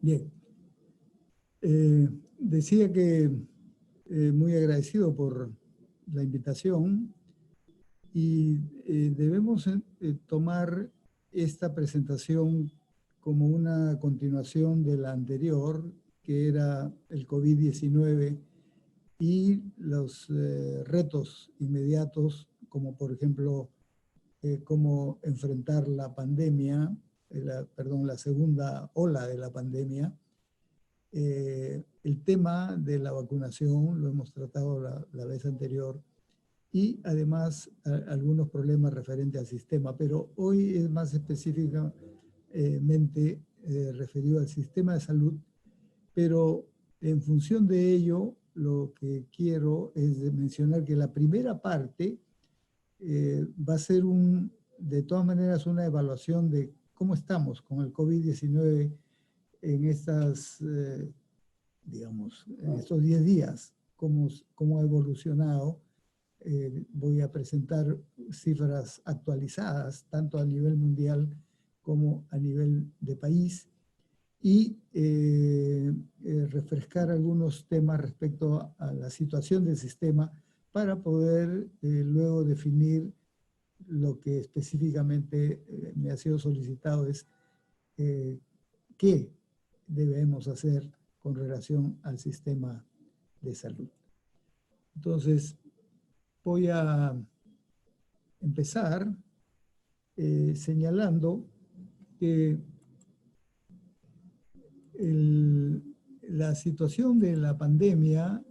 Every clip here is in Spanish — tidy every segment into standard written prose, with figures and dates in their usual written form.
Bien, decía que muy agradecido por la invitación y debemos tomar esta presentación como una continuación de la anterior, que era el COVID-19 y los retos inmediatos, como por ejemplo, cómo enfrentar la pandemia, la segunda ola de la pandemia. El tema de la vacunación lo hemos tratado la vez anterior y además algunos problemas referentes al sistema, pero hoy es más específicamente referido al sistema de salud, pero en función de ello lo que quiero es mencionar que la primera parte va a ser de todas maneras una evaluación de cómo estamos con el COVID-19 en estas, digamos, en estos 10 días, cómo ha evolucionado. Voy a presentar cifras actualizadas, tanto a nivel mundial como a nivel de país, y refrescar algunos temas respecto a la situación del sistema para poder luego definir lo que específicamente me ha sido solicitado es qué debemos hacer con relación al sistema de salud. Entonces, voy a empezar señalando que la situación de la pandemia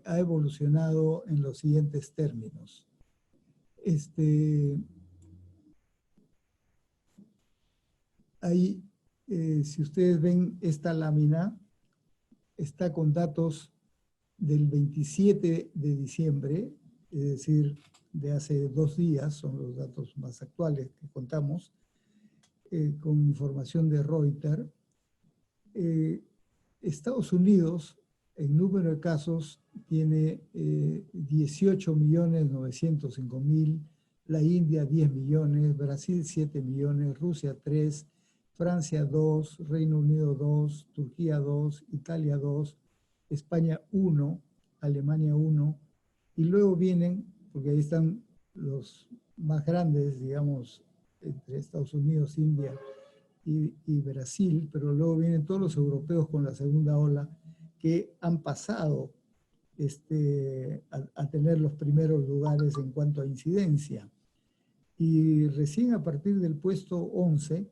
ha evolucionado en los siguientes términos. Ahí, si ustedes ven esta lámina, está con datos del 27 de diciembre, es decir, de hace 2 días, son los datos más actuales que contamos, con información de Reuters. Estados Unidos, en número de casos, tiene 18.905.000, la India 10 millones, Brasil 7 millones, Rusia 3, Francia 2, Reino Unido 2, Turquía 2, Italia 2, España 1, Alemania 1, y luego vienen, porque ahí están los más grandes, digamos, entre Estados Unidos, India y Brasil, pero luego vienen todos los europeos con la segunda ola que han pasado a tener los primeros lugares en cuanto a incidencia. Y recién a partir del puesto 11,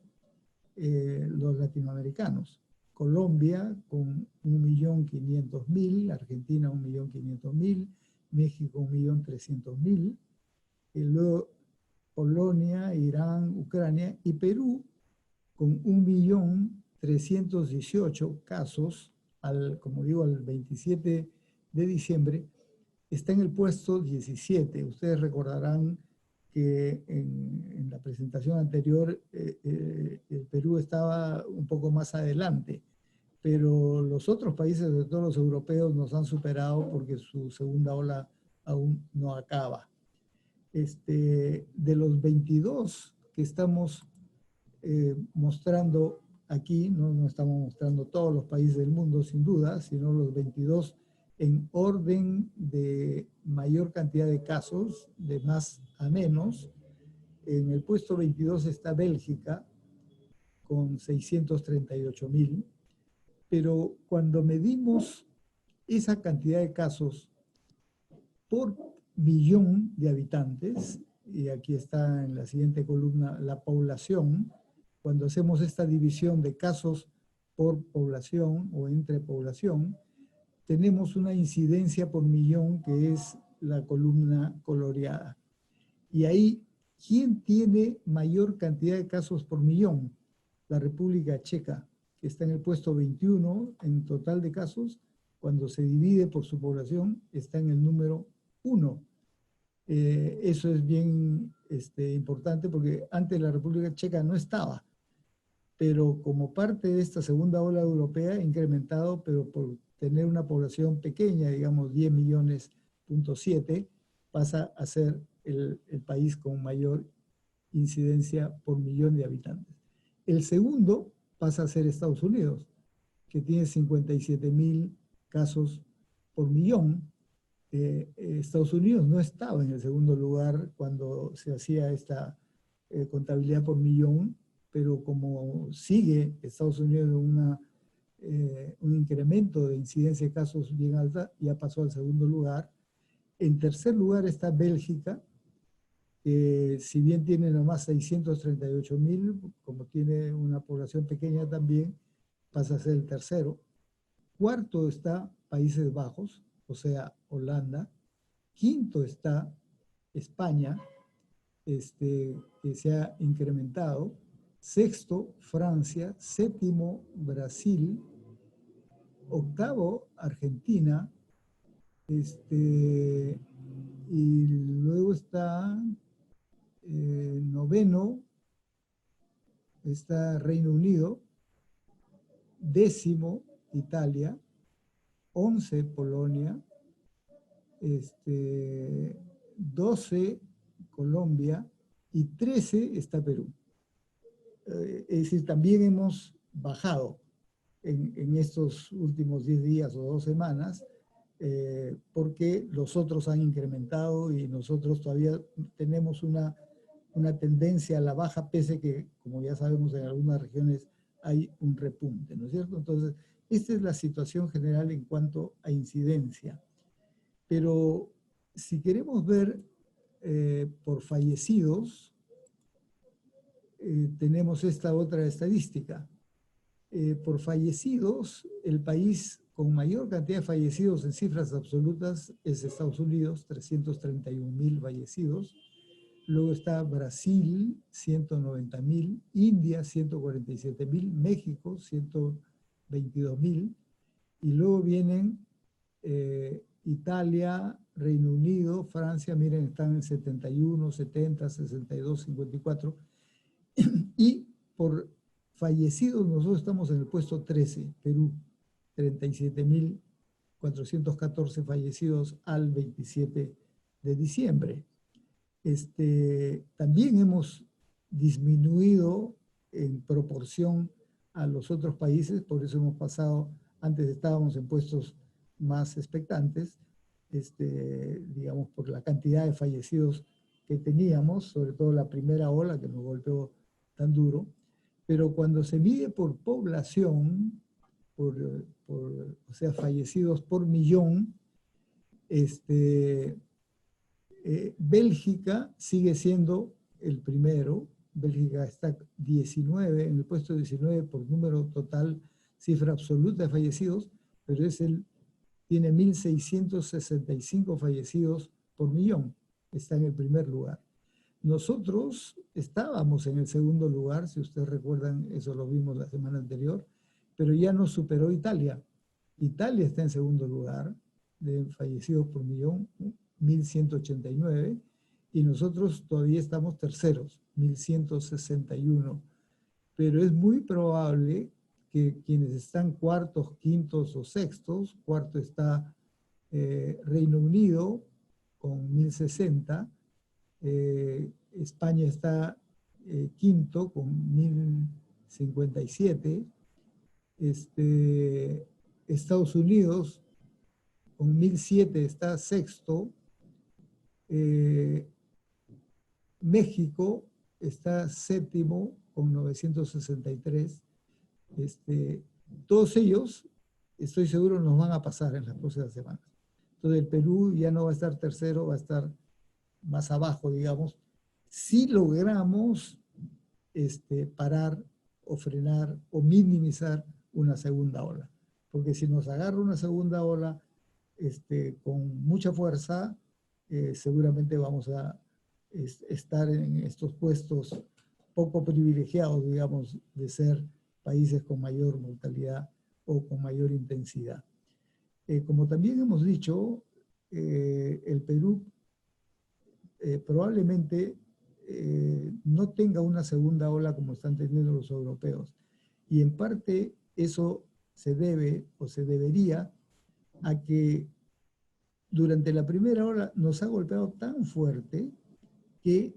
los latinoamericanos. Colombia con 1.500.000, Argentina 1.500.000, México 1.300.000, y luego Polonia, Irán, Ucrania y Perú con 1.318.000 casos, como digo, al 27 de diciembre, está en el puesto 17. Ustedes recordarán que en la presentación anterior el Perú estaba un poco más adelante, pero los otros países, sobre todo los europeos, nos han superado porque su segunda ola aún no acaba. De los 22 que estamos mostrando aquí, no estamos mostrando todos los países del mundo sin duda, sino los 22 en orden de mayor cantidad de casos, de más a menos. En el puesto 22 está Bélgica con 638.000, pero cuando medimos esa cantidad de casos por millón de habitantes, y aquí está en la siguiente columna la población, cuando hacemos esta división de casos por población o entre población, tenemos una incidencia por millón que es la columna coloreada. Y ahí, ¿quién tiene mayor cantidad de casos por millón? La República Checa, que está en el puesto 21 en total de casos. Cuando se divide por su población, está en el número 1. Eso es bien importante porque antes la República Checa no estaba, pero como parte de esta segunda ola europea ha incrementado, pero por tener una población pequeña, digamos 10 millones.7, pasa a ser el país con mayor incidencia por millón de habitantes. El segundo pasa a ser Estados Unidos, que tiene 57.000 casos por millón. Estados Unidos no estaba en el segundo lugar cuando se hacía esta contabilidad por millón, pero como sigue Estados Unidos un incremento de incidencia de casos bien alta, ya pasó al segundo lugar. En tercer lugar está Bélgica, que si bien tiene nomás 638.000, como tiene una población pequeña también, pasa a ser el tercero. Cuarto está Países Bajos, o sea, Holanda. Quinto está España, que se ha incrementado. Sexto, Francia. Séptimo, Brasil. Octavo, Argentina. Y luego está noveno, está Reino Unido. Décimo, Italia. 11, Polonia. 12, Colombia, y 13 está Perú. Es decir, también hemos bajado en estos últimos 10 días o 2 semanas, porque los otros han incrementado y nosotros todavía tenemos una tendencia a la baja, pese que, como ya sabemos, en algunas regiones hay un repunte, ¿no es cierto? Entonces, esta es la situación general en cuanto a incidencia. Pero si queremos ver por fallecidos, tenemos esta otra estadística. Por fallecidos, el país con mayor cantidad de fallecidos en cifras absolutas es Estados Unidos, 331.000 fallecidos. Luego está Brasil, 190.000, India, 147.000, México, 122.000, y luego vienen Italia, Reino Unido, Francia, miren, están en 71, 70, 62, 54. Y por fallecidos, nosotros estamos en el puesto 13, Perú, 37.414 fallecidos al 27 de diciembre. También hemos disminuido en proporción a los otros países, por eso hemos pasado, antes estábamos en puestos más expectantes, digamos, por la cantidad de fallecidos que teníamos, sobre todo la primera ola que nos golpeó tan duro, pero cuando se mide por población, o sea, fallecidos por millón, Bélgica sigue siendo el primero. Bélgica está 19, en el puesto 19 por número total, cifra absoluta de fallecidos, pero tiene 1.665 fallecidos por millón. Está en el primer lugar. Nosotros estábamos en el segundo lugar, si ustedes recuerdan, eso lo vimos la semana anterior, pero ya nos superó Italia. Italia está en segundo lugar de fallecidos por millón, 1.189, y nosotros todavía estamos terceros, 1.161. Pero es muy probable que quienes están cuartos, quintos o sextos, cuarto está Reino Unido con 1.060, España está quinto con 1.057, Estados Unidos con 1.007 está sexto, México está séptimo con 963. Todos ellos, estoy seguro, nos van a pasar en las próximas semanas. Entonces el Perú ya no va a estar tercero, va a estar más abajo, digamos, si logramos parar o frenar o minimizar una segunda ola. Porque si nos agarra una segunda ola con mucha fuerza, seguramente vamos a estar en estos puestos poco privilegiados, digamos, de ser países con mayor mortalidad o con mayor intensidad. Como también hemos dicho, el Perú probablemente no tenga una segunda ola como están teniendo los europeos. Y en parte eso se debe o se debería a que durante la primera ola nos ha golpeado tan fuerte que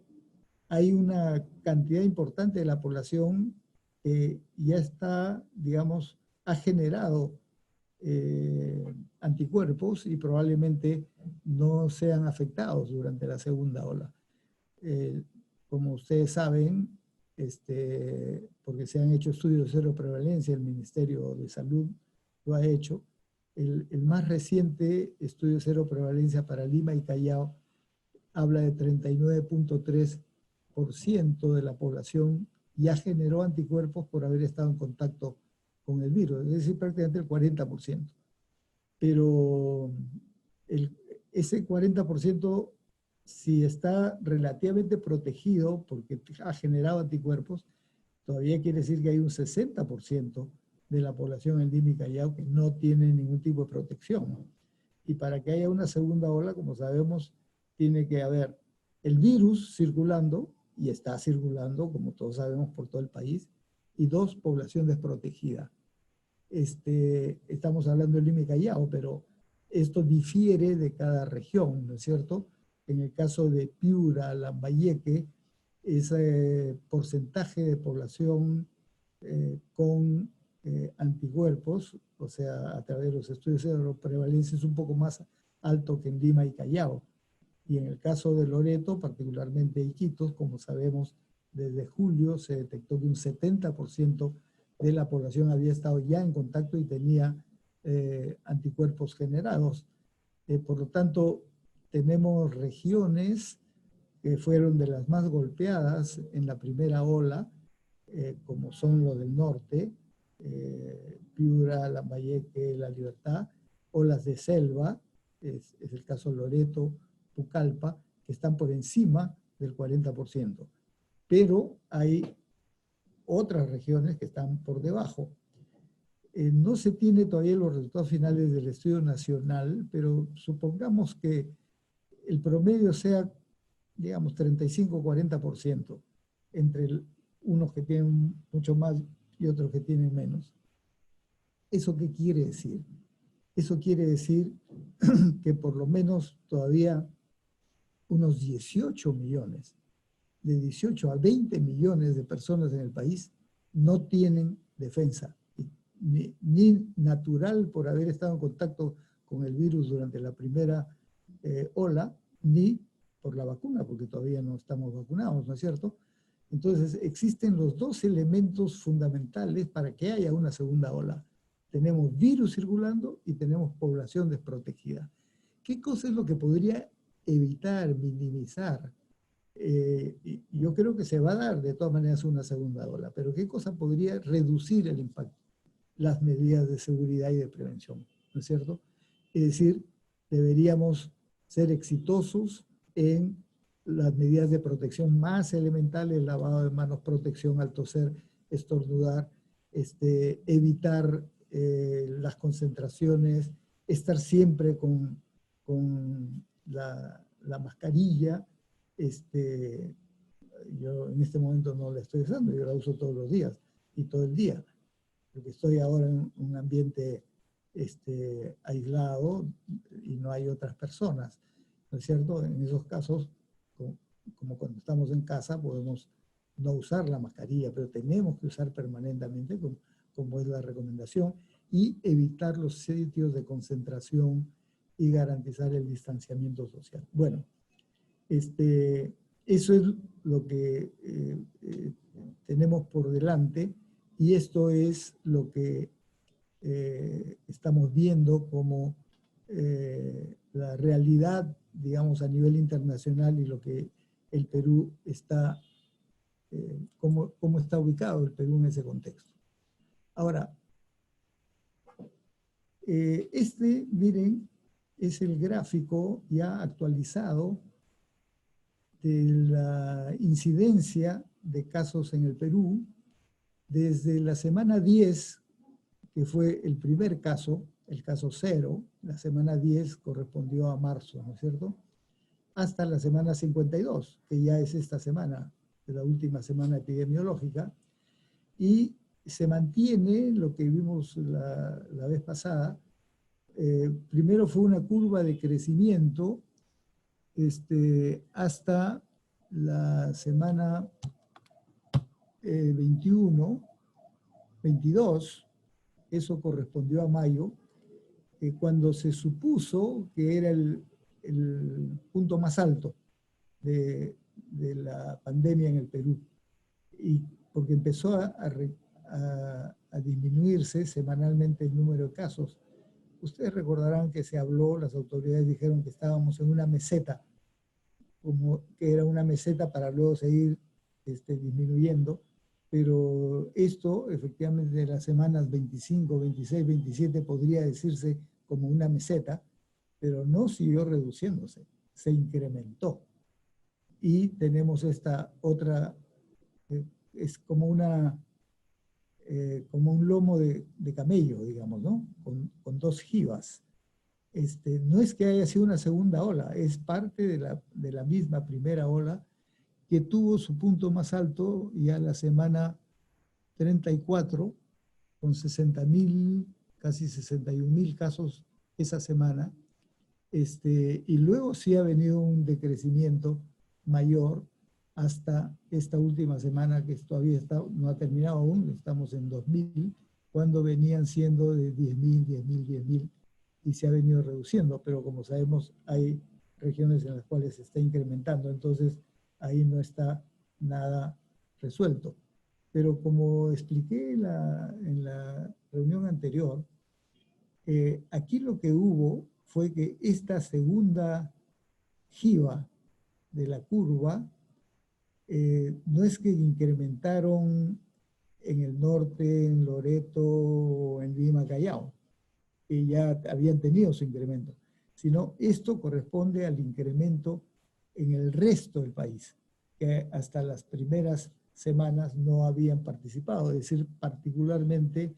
hay una cantidad importante de la población que ya está, digamos, ha generado anticuerpos y probablemente no sean afectados durante la segunda ola. Como ustedes saben, porque se han hecho estudios de cero prevalencia, el Ministerio de Salud lo ha hecho. El más reciente estudio de cero prevalencia para Lima y Callao habla de 39.3% de la población ya generó anticuerpos por haber estado en contacto con el virus, es decir, prácticamente el 40%. Pero ese 40%, si está relativamente protegido porque ha generado anticuerpos, todavía quiere decir que hay un 60% de la población en Lima y Callao que no tiene ningún tipo de protección. Y para que haya una segunda ola, como sabemos, tiene que haber el virus circulando, y está circulando, como todos sabemos, por todo el país, y 2, población desprotegida. Estamos hablando de Lima y Callao, pero esto difiere de cada región, ¿no es cierto? En el caso de Piura, Lambayeque, ese porcentaje de población con anticuerpos, o sea, a través de los estudios de prevalencia, es un poco más alto que en Lima y Callao. Y en el caso de Loreto, particularmente Iquitos, como sabemos, desde julio se detectó que un 70% de la población había estado ya en contacto y tenía anticuerpos generados. Por lo tanto, tenemos regiones que fueron de las más golpeadas en la primera ola, como son los del norte, Piura, Lambayeque, La Libertad, o las de selva, es el caso Loreto, Pucallpa, que están por encima del 40%. Pero hay otras regiones que están por debajo. No se tiene todavía los resultados finales del estudio nacional, pero supongamos que el promedio sea, digamos, 35-40% entre unos que tienen mucho más y otros que tienen menos. ¿Eso qué quiere decir? Eso quiere decir que por lo menos todavía unos 18 millones, de 18 a 20 millones de personas en el país no tienen defensa, ni natural por haber estado en contacto con el virus durante la primera ola, ni por la vacuna, porque todavía no estamos vacunados, ¿no es cierto? Entonces, existen los dos elementos fundamentales para que haya una segunda ola. Tenemos virus circulando y tenemos población desprotegida. ¿Qué cosa es lo que podría evitar, minimizar? Yo creo que se va a dar de todas maneras una segunda ola, pero ¿qué cosa podría reducir el impacto? Las medidas de seguridad y de prevención, ¿no es cierto? Es decir, deberíamos ser exitosos en las medidas de protección más elementales, lavado de manos, protección al toser, estornudar, evitar las concentraciones, estar siempre con la mascarilla. Yo en este momento no la estoy usando, yo la uso todos los días y todo el día, porque estoy ahora en un ambiente aislado y no hay otras personas, ¿no es cierto? En esos casos, como cuando estamos en casa, podemos no usar la mascarilla, pero tenemos que usar permanentemente, como es la recomendación, y evitar los sitios de concentración y garantizar el distanciamiento social. Bueno, eso es lo que tenemos por delante, y esto es lo que estamos viendo como la realidad, digamos, a nivel internacional, y lo que el Perú está, cómo está ubicado el Perú en ese contexto. Ahora, miren, es el gráfico ya actualizado de la incidencia de casos en el Perú desde la semana 10, que fue el primer caso, el caso 0, la semana 10 correspondió a marzo, ¿no es cierto? Hasta la semana 52, que ya es esta semana, de la última semana epidemiológica, y se mantiene lo que vimos la vez pasada. Primero fue una curva de crecimiento hasta la semana 21, 22, eso correspondió a mayo, cuando se supuso que era el punto más alto de la pandemia en el Perú. Y porque empezó a disminuirse semanalmente el número de casos. Ustedes recordarán que se habló, las autoridades dijeron que estábamos en una meseta, como que era una meseta para luego seguir disminuyendo, pero esto efectivamente de las semanas 25, 26, 27 podría decirse como una meseta, pero no siguió reduciéndose, se incrementó. Y tenemos esta otra, es como como un lomo de camello, digamos, ¿no? Con dos jivas. No es que haya sido una segunda ola, es parte de la misma primera ola que tuvo su punto más alto ya la semana 34, con 60.000, casi 61.000 casos esa semana. Y luego sí ha venido un decrecimiento mayor hasta esta última semana que todavía no ha terminado aún, estamos en 2.000, cuando venían siendo de 10.000, 10.000, 10.000 y se ha venido reduciendo, pero como sabemos hay regiones en las cuales se está incrementando, entonces ahí no está nada resuelto. Pero como expliqué en la reunión anterior, aquí lo que hubo fue que esta segunda jiba de la curva no es que incrementaron en el norte, en Loreto, en Lima, Callao, que ya habían tenido su incremento, sino esto corresponde al incremento en el resto del país, que hasta las primeras semanas no habían participado, es decir, particularmente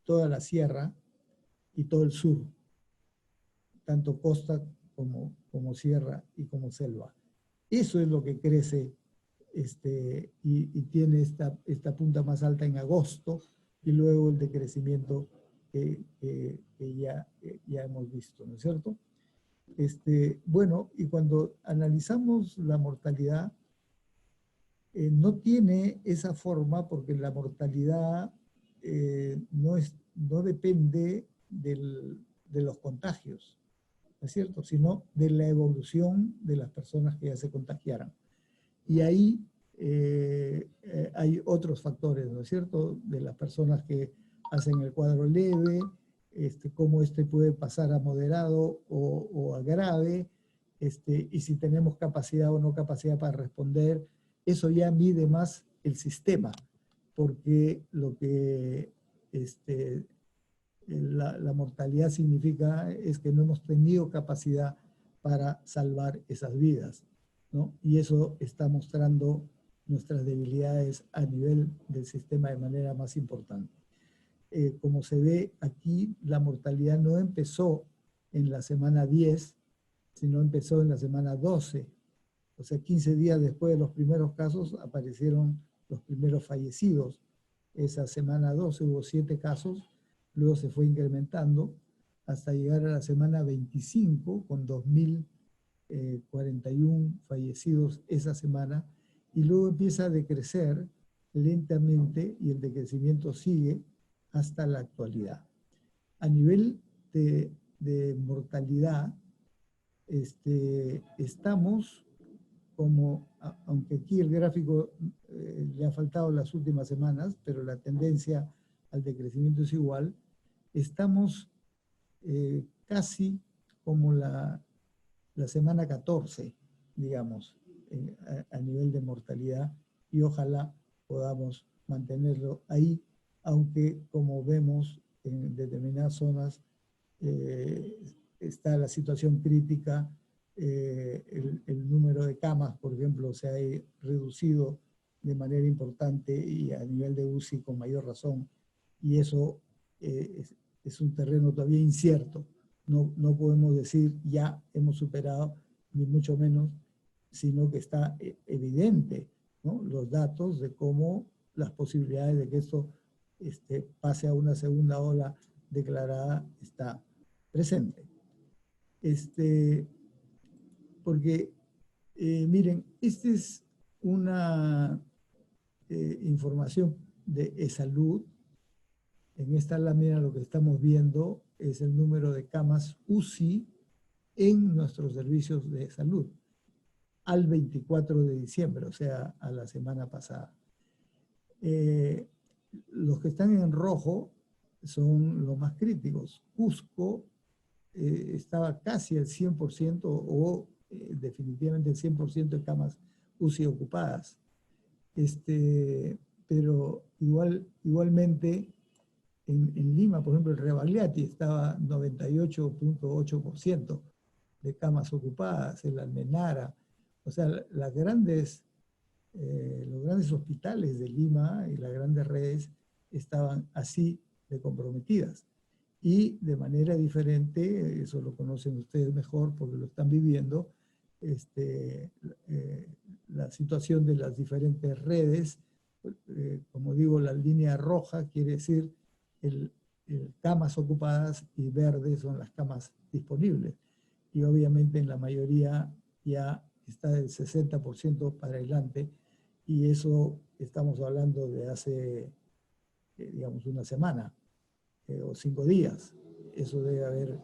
toda la sierra y todo el sur, tanto costa como sierra y como selva. Eso es lo que crece y tiene esta punta más alta en agosto y luego el decrecimiento que ya hemos visto, ¿no es cierto? Bueno, y cuando analizamos la mortalidad, no tiene esa forma porque la mortalidad no depende de los contagios, ¿no es cierto? Sino de la evolución de las personas que ya se contagiaran. Y ahí hay otros factores, ¿no es cierto? De las personas que hacen el cuadro leve, cómo puede pasar a moderado o a grave, y si tenemos capacidad o no capacidad para responder, eso ya mide más el sistema, porque lo que la mortalidad significa es que no hemos tenido capacidad para salvar esas vidas, ¿no? Y eso está mostrando nuestras debilidades a nivel del sistema de manera más importante. Como se ve aquí, la mortalidad no empezó en la semana 10, sino empezó en la semana 12. O sea, 15 días después de los primeros casos aparecieron los primeros fallecidos. Esa semana 12 hubo 7 casos, luego se fue incrementando hasta llegar a la semana 25 con 2.041 fallecidos esa semana, y luego empieza a decrecer lentamente y el decrecimiento sigue hasta la actualidad. A nivel de mortalidad, estamos como, aunque aquí el gráfico le ha faltado las últimas semanas, pero la tendencia al decrecimiento es igual, estamos casi como la semana 14, digamos, a nivel de mortalidad, y ojalá podamos mantenerlo ahí, aunque como vemos en determinadas zonas está la situación crítica, el número de camas, por ejemplo, se ha reducido de manera importante y a nivel de UCI con mayor razón, y eso es un terreno todavía incierto. No podemos decir ya hemos superado, ni mucho menos, sino que está evidente, ¿no? Los datos de cómo las posibilidades de que esto pase a una segunda ola declarada está presente. Porque, miren, esta es una información de salud En esta lámina lo que estamos viendo es el número de camas UCI en nuestros servicios de salud al 24 de diciembre, o sea, a la semana pasada. Los que están en rojo son los más críticos. Cusco estaba casi al 100% o definitivamente el 100% de camas UCI ocupadas. Pero igualmente en Lima, por ejemplo, el Rebagliati estaba 98.8% de camas ocupadas, el Almenara. O sea, los grandes hospitales de Lima y las grandes redes estaban así de comprometidas. Y de manera diferente, eso lo conocen ustedes mejor porque lo están viviendo, la situación de las diferentes redes, como digo, la línea roja quiere decir camas ocupadas y verdes son las camas disponibles. Y obviamente en la mayoría ya está del 60% para adelante, y eso estamos hablando de hace, digamos, una semana o 5 días. Eso debe haber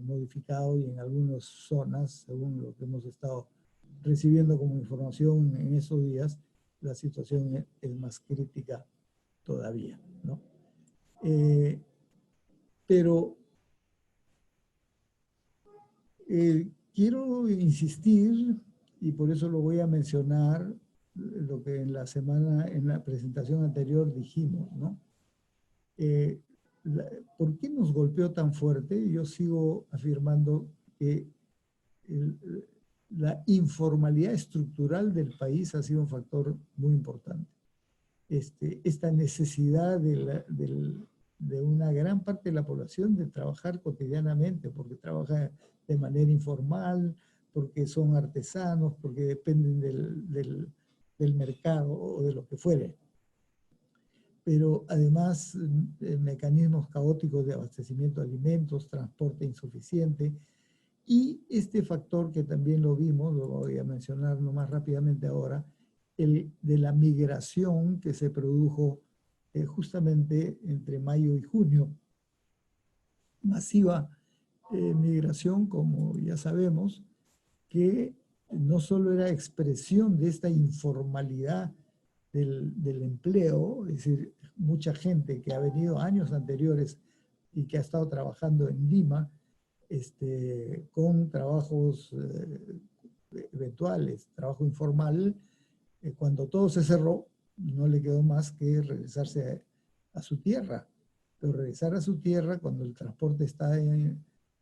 modificado, y en algunas zonas, según lo que hemos estado recibiendo como información en esos días, la situación es más crítica todavía, ¿no? Pero quiero insistir, y por eso lo voy a mencionar, lo que en la presentación anterior dijimos, ¿no? ¿Por qué nos golpeó tan fuerte? Yo sigo afirmando que la informalidad estructural del país ha sido un factor muy importante. Esta necesidad de una gran parte de la población de trabajar cotidianamente, porque trabaja de manera informal, porque son artesanos, porque dependen del mercado o de lo que fuere. Pero además mecanismos caóticos de abastecimiento de alimentos, transporte insuficiente, y este factor que también lo vimos, lo voy a mencionar nomás rápidamente ahora, el de la migración que se produjo justamente entre mayo y junio. Masiva migración, como ya sabemos, que no solo era expresión de esta informalidad del empleo, es decir, mucha gente que ha venido años anteriores y que ha estado trabajando en Lima, con trabajos eventuales, trabajo informal, cuando todo se cerró, no le quedó más que regresarse a su tierra. Pero regresar a su tierra cuando el transporte está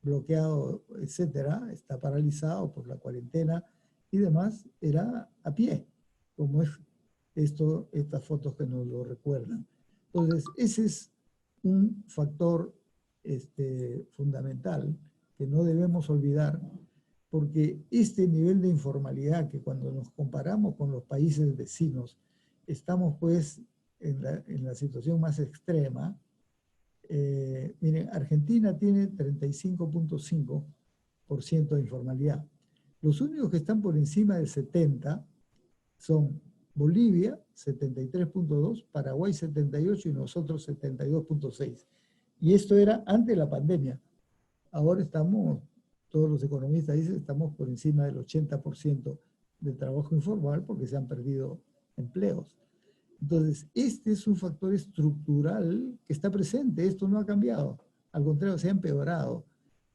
bloqueado, etcétera, está paralizado por la cuarentena y demás, era a pie, como es estas fotos que nos lo recuerdan. Entonces, ese es un factor fundamental que no debemos olvidar, porque este nivel de informalidad, que cuando nos comparamos con los países vecinos, estamos pues en la situación más extrema. Miren, Argentina tiene 35.5% de informalidad. Los únicos que están por encima del 70% son Bolivia, 73.2%, Paraguay, 78%, y nosotros, 72.6%. Y esto era antes de la pandemia. Ahora estamos, todos los economistas dicen, estamos por encima del 80% de trabajo informal porque se han perdido empleos. Entonces, este es un factor estructural que está presente. Esto no ha cambiado. Al contrario, se ha empeorado.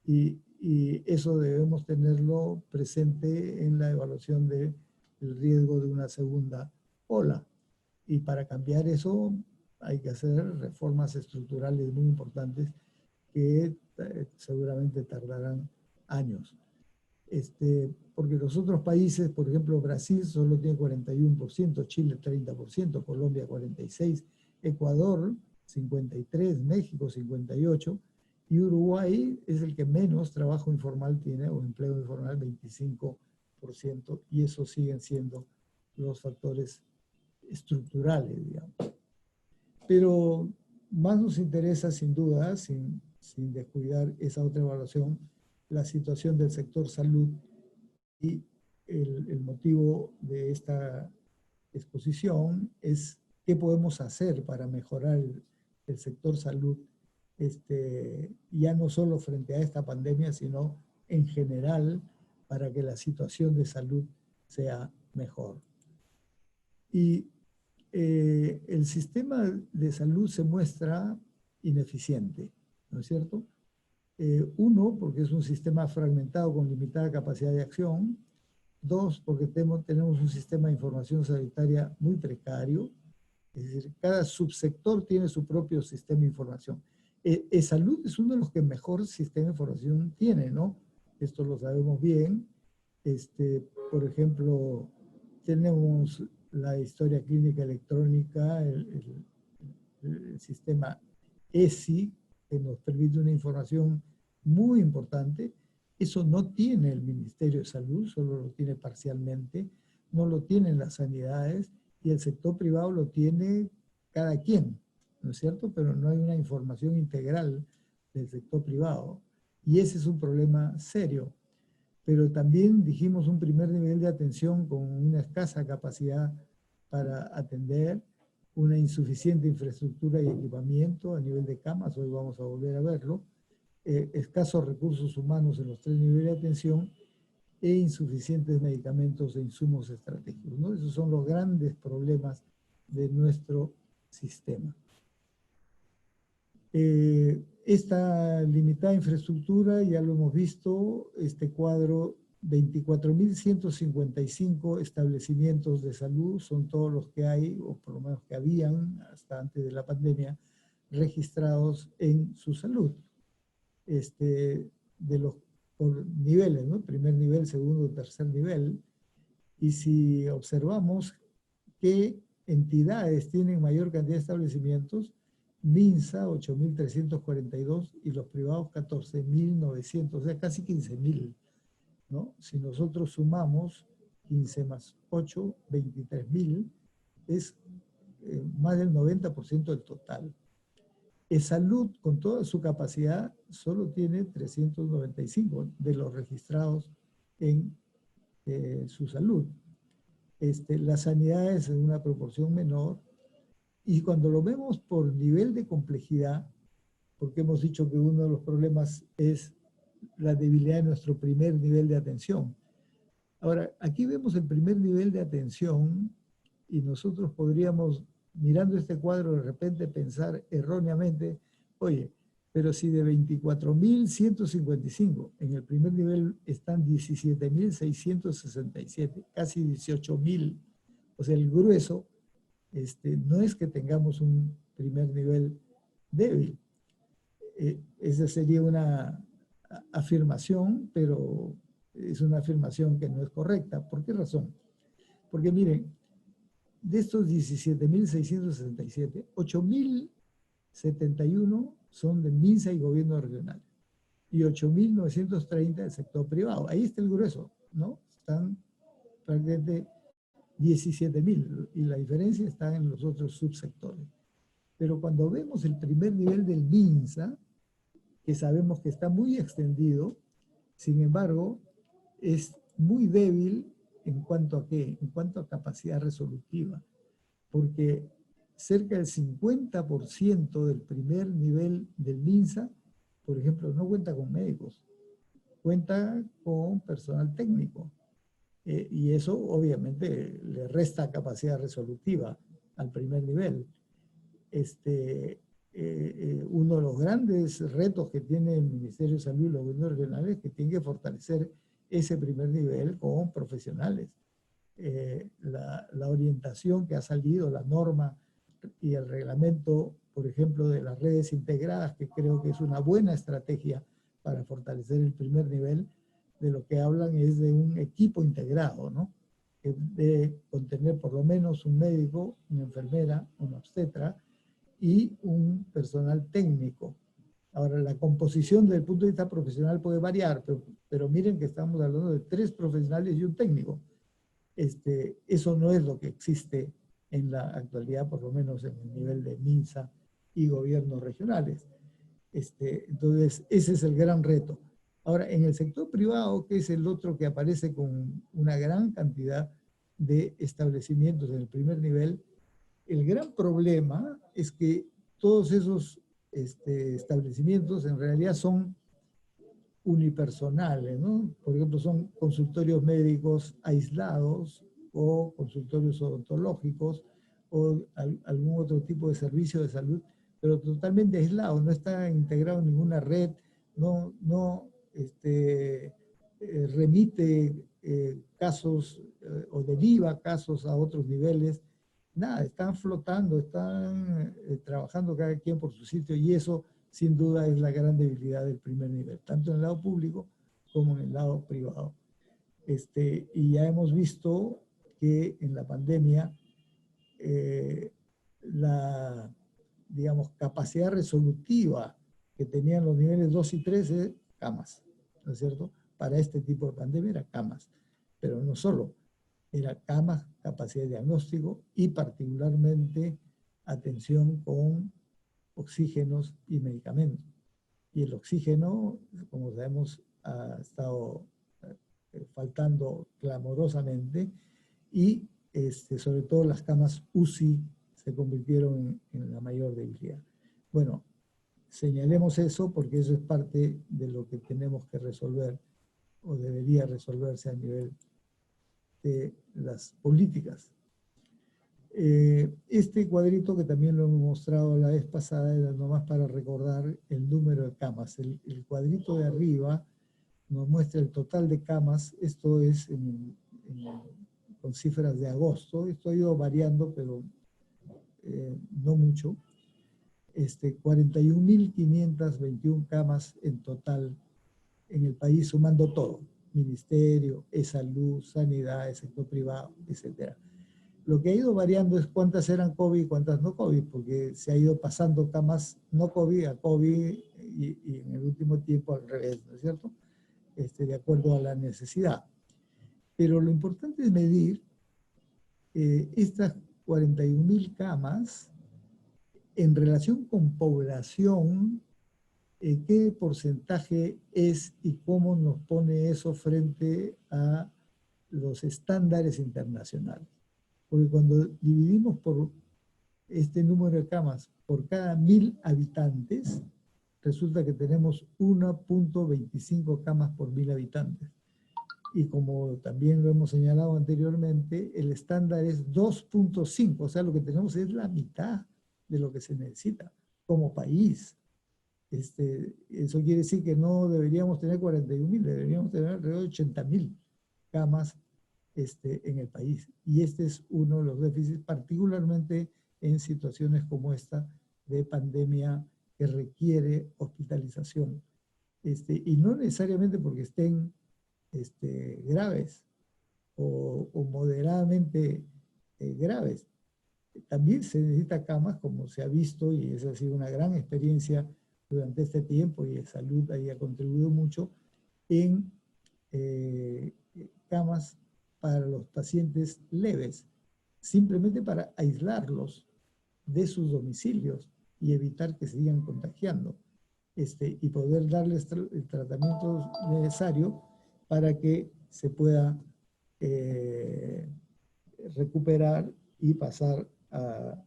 Y eso debemos tenerlo presente en la evaluación del riesgo de una segunda ola. Y para cambiar eso hay que hacer reformas estructurales muy importantes que seguramente tardarán años. Porque los otros países, por ejemplo, Brasil solo tiene 41%, Chile 30%, Colombia 46%, Ecuador 53%, México 58%, y Uruguay es el que menos trabajo informal tiene, o empleo informal 25%, y esos siguen siendo los factores estructurales, digamos. Pero más nos interesa, sin duda, sin descuidar esa otra evaluación, la situación del sector salud, y el motivo de esta exposición es qué podemos hacer para mejorar el sector salud, ya no solo frente a esta pandemia, sino en general, para que la situación de salud sea mejor. Y el sistema de salud se muestra ineficiente, ¿no es cierto? Uno, porque es un sistema fragmentado con limitada capacidad de acción. Dos, porque tenemos un sistema de información sanitaria muy precario. Es decir, cada subsector tiene su propio sistema de información. Salud es uno de los que mejor sistema de información tiene, ¿no? Esto lo sabemos bien. Por ejemplo, tenemos la historia clínica electrónica, el sistema ESI, que nos permite una información muy importante. Eso no tiene el Ministerio de Salud, solo lo tiene parcialmente, no lo tienen las sanidades, y el sector privado lo tiene cada quien, ¿no es cierto? Pero no hay una información integral del sector privado. Y ese es un problema serio. Pero también dijimos un primer nivel de atención con una escasa capacidad para atender, una insuficiente infraestructura y equipamiento a nivel de camas, hoy vamos a volver a verlo, escasos recursos humanos en los 3 niveles de atención e insuficientes medicamentos e insumos estratégicos, ¿no? Esos son los grandes problemas de nuestro sistema. Esta limitada infraestructura, ya lo hemos visto, este cuadro, 24.155 establecimientos de salud, son todos los que hay, o por lo menos que habían hasta antes de la pandemia, registrados en su salud. De los por niveles, ¿no? Primer nivel, segundo, tercer nivel. Y si observamos qué entidades tienen mayor cantidad de establecimientos, MINSA 8.342 y los privados 14.900, o sea, casi 15.000, ¿no? Si nosotros sumamos 15 más 8, 23.000, es más del 90% del total. Salud, con toda su capacidad, solo tiene 395 de los registrados en su salud. La sanidad es en una proporción menor, y cuando lo vemos por nivel de complejidad, porque hemos dicho que uno de los problemas es la debilidad de nuestro primer nivel de atención. Ahora, aquí vemos el primer nivel de atención y nosotros podríamos, mirando este cuadro, de repente pensar erróneamente, oye, pero si de 24.155 en el primer nivel están 17.667, casi 18.000, o sea, el grueso, no es que tengamos un primer nivel débil. Esa sería una afirmación, pero es una afirmación que no es correcta. ¿Por qué razón? Porque miren, de estos 17.667, 8.071 son de MINSA y gobierno regional, y 8.930 del sector privado. Ahí está el grueso, ¿no? Están prácticamente 17.000, y la diferencia está en los otros subsectores. Pero cuando vemos el primer nivel del MINSA, que sabemos que está muy extendido, sin embargo, es muy débil en cuanto a qué, en cuanto a capacidad resolutiva, porque cerca del 50% del primer nivel del MINSA, por ejemplo, no cuenta con médicos, cuenta con personal técnico, y eso obviamente le resta capacidad resolutiva al primer nivel. Uno de los grandes retos que tiene el Ministerio de Salud y los gobiernos regionales es que tienen que fortalecer ese primer nivel con profesionales. La orientación que ha salido, la norma y el reglamento, por ejemplo, de las redes integradas, que creo que es una buena estrategia para fortalecer el primer nivel, de lo que hablan es de un equipo integrado, ¿no? Que debe contener por lo menos un médico, una enfermera, un obstetra y un personal técnico. Ahora, la composición desde el punto de vista profesional puede variar, pero miren que estamos hablando de 3 profesionales y un técnico. Eso no es lo que existe en la actualidad, por lo menos en el nivel de MINSA y gobiernos regionales. Entonces, ese es el gran reto. Ahora, en el sector privado, que es el otro que aparece con una gran cantidad de establecimientos en el primer nivel, el gran problema es que todos esos establecimientos en realidad son unipersonales, ¿no? Por ejemplo, son consultorios médicos aislados o consultorios odontológicos o algún otro tipo de servicio de salud, pero totalmente aislados, no está integrado en ninguna red, no remite casos o deriva casos a otros niveles. Nada, están flotando, están trabajando cada quien por su sitio, y eso sin duda es la gran debilidad del primer nivel, tanto en el lado público como en el lado privado. Y ya hemos visto que en la pandemia la, digamos, capacidad resolutiva que tenían los niveles 2 y 3 es camas, ¿no es cierto? Para este tipo de pandemia era camas, pero no solo, era camas, capacidad de diagnóstico y particularmente atención con oxígenos y medicamentos. Y el oxígeno, como sabemos, ha estado faltando clamorosamente, y sobre todo las camas UCI se convirtieron en la mayor debilidad. Bueno, señalemos eso porque eso es parte de lo que tenemos que resolver o debería resolverse a nivel de las políticas. Este cuadrito, que también lo hemos mostrado la vez pasada, era nomás para recordar el número de camas. El cuadrito de arriba nos muestra el total de camas. Esto es con cifras de agosto. Esto ha ido variando, pero no mucho. 41.521 camas en total en el país, sumando todo: ministerio, salud, sanidad, sector privado, etcétera. Lo que ha ido variando es cuántas eran COVID y cuántas no COVID, porque se ha ido pasando camas no COVID a COVID y en el último tiempo al revés, ¿no es cierto? De acuerdo a la necesidad. Pero lo importante es medir estas 41.000 camas en relación con población, qué porcentaje es y cómo nos pone eso frente a los estándares internacionales. Porque cuando dividimos por este número de camas por cada 1.000 habitantes, resulta que tenemos 1.25 camas por 1.000 habitantes. Y como también lo hemos señalado anteriormente, el estándar es 2.5, o sea, lo que tenemos es la mitad de lo que se necesita como país. Eso quiere decir que no deberíamos tener 41.000, deberíamos tener alrededor de 80.000 camas en el país. Y este es uno de los déficits, particularmente en situaciones como esta de pandemia que requiere hospitalización. Y no necesariamente porque estén graves o moderadamente graves. También se necesita camas, como se ha visto, y esa ha sido una gran experiencia durante este tiempo, y el salud ahí ha contribuido mucho, en camas para los pacientes leves, simplemente para aislarlos de sus domicilios y evitar que se sigan contagiando, y poder darles el tratamiento necesario para que se pueda recuperar y pasar a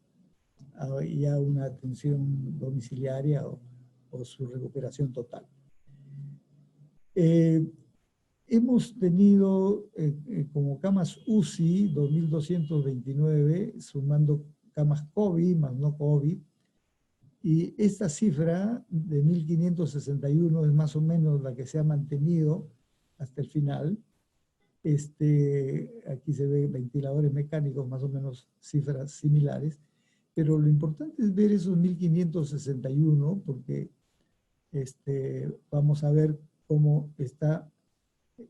ya una atención domiciliaria o su recuperación total. Hemos tenido como camas UCI 2.229, sumando camas COVID más no COVID, y esta cifra de 1.561 es más o menos la que se ha mantenido hasta el final. Aquí se ve ventiladores mecánicos, más o menos cifras similares, pero lo importante es ver esos 1.561 porque vamos a ver cómo está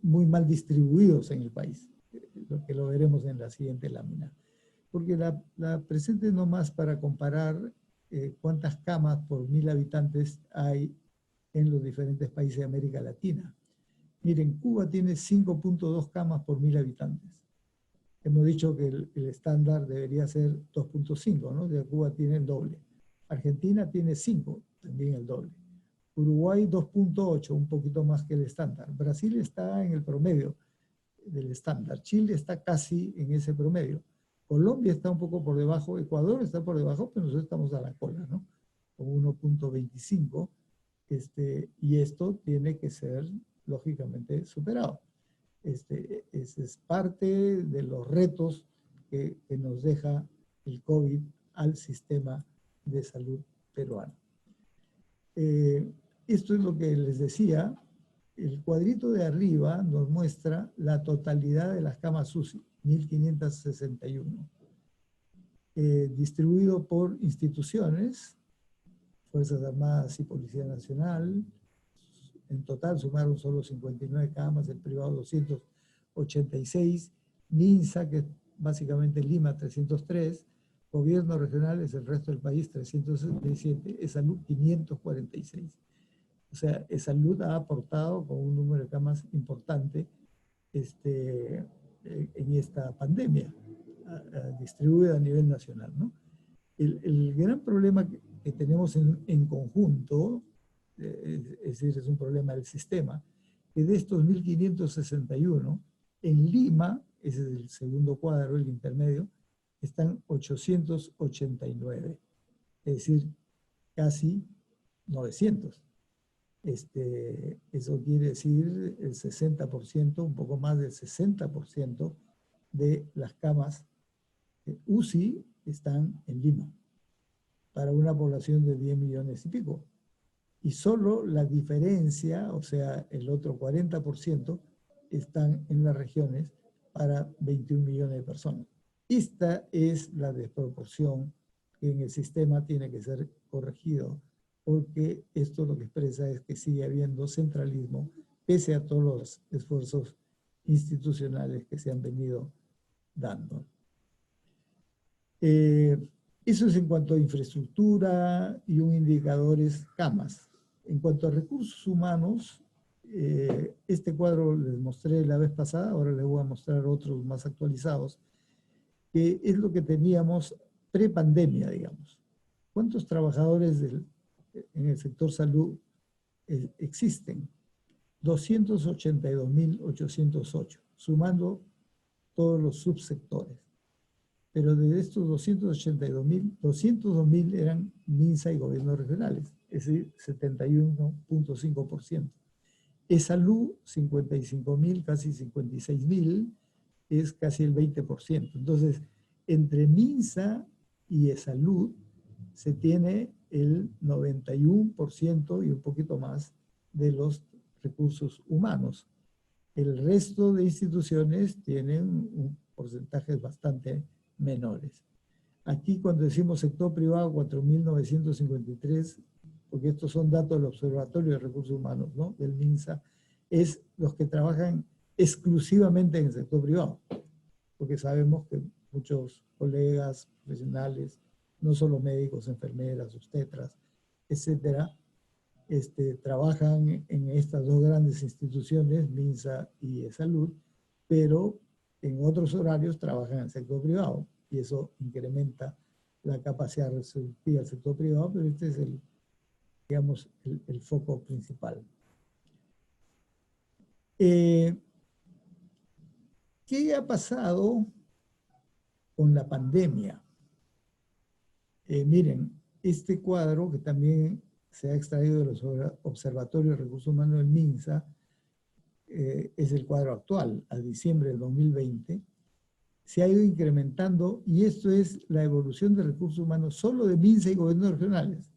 muy mal distribuidos en el país, lo que lo veremos en la siguiente lámina. Porque la presente nomás para comparar cuántas camas por 1.000 habitantes hay en los diferentes países de América Latina. Miren, Cuba tiene 5.2 camas por 1.000 habitantes. Hemos dicho que el estándar debería ser 2.5, ¿no? De Cuba tiene el doble. Argentina tiene 5, también el doble. Uruguay 2.8, un poquito más que el estándar. Brasil está en el promedio del estándar. Chile está casi en ese promedio. Colombia está un poco por debajo. Ecuador está por debajo, pero nosotros estamos a la cola, ¿no? con 1.25, y esto tiene que ser, lógicamente, superado. Ese es parte de los retos que nos deja el COVID al sistema de salud peruano. Esto es lo que les decía. El cuadrito de arriba nos muestra la totalidad de las camas UCI, 1.561, distribuido por instituciones, Fuerzas Armadas y Policía Nacional. En total sumaron solo 59 camas, el privado 286, MINSA, que básicamente Lima, 303, gobierno regional es el resto del país, 367, ESalud 546. O sea, ESalud ha aportado con un número de camas importante en esta pandemia, distribuida a nivel nacional, ¿no? El gran problema que tenemos en conjunto, es decir, es un problema del sistema, que de estos 1.561, en Lima, ese es el segundo cuadro, el intermedio, están 889, es decir, casi 900. Eso quiere decir el 60%, un poco más del 60% de las camas UCI están en Lima, para una población de 10 millones y pico. Y solo la diferencia, o sea, el otro 40%, están en las regiones para 21 millones de personas. Esta es la desproporción que en el sistema tiene que ser corregido, porque esto lo que expresa es que sigue habiendo centralismo, pese a todos los esfuerzos institucionales que se han venido dando. Eso es en cuanto a infraestructura, y un indicador es camas. En cuanto a recursos humanos, este cuadro les mostré la vez pasada, ahora les voy a mostrar otros más actualizados, que es lo que teníamos pre-pandemia, digamos. ¿Cuántos trabajadores en el sector salud existen? 282.808, sumando todos los subsectores. Pero de estos 282.000, 202.000 eran MINSA y gobiernos regionales, es decir, 71.5%. ESalud, 55.000, casi 56.000, es casi el 20%. Entonces, entre MINSA y ESalud se tiene el 91% y un poquito más de los recursos humanos. El resto de instituciones tienen porcentajes bastante menores. Aquí cuando decimos sector privado, 4.953, porque estos son datos del Observatorio de Recursos Humanos, ¿no?, del MINSA, es los que trabajan exclusivamente en el sector privado, porque sabemos que muchos colegas profesionales, no solo médicos, enfermeras, obstetras, etcétera, trabajan en estas dos grandes instituciones, MINSA y ESalud, pero en otros horarios trabajan en el sector privado, y eso incrementa la capacidad resolutiva del sector privado, pero este es digamos, el foco principal. ¿Qué ha pasado con la pandemia? Miren, este cuadro que también se ha extraído de los observatorios de recursos humanos del MINSA, es el cuadro actual, a diciembre de 2020, se ha ido incrementando, y esto es la evolución de recursos humanos solo de MINSA y gobiernos regionales.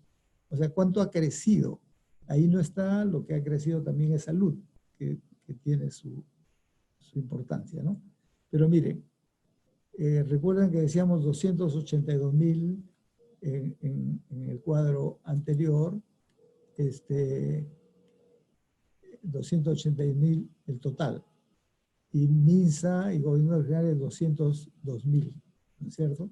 O sea, ¿cuánto ha crecido? Ahí no está lo que ha crecido también es salud, que tiene su importancia, ¿no? Pero miren, recuerdan que decíamos 282.000 en el cuadro anterior, 280.000 el total, y MINSA y gobiernos regionales 202.000, ¿no es cierto?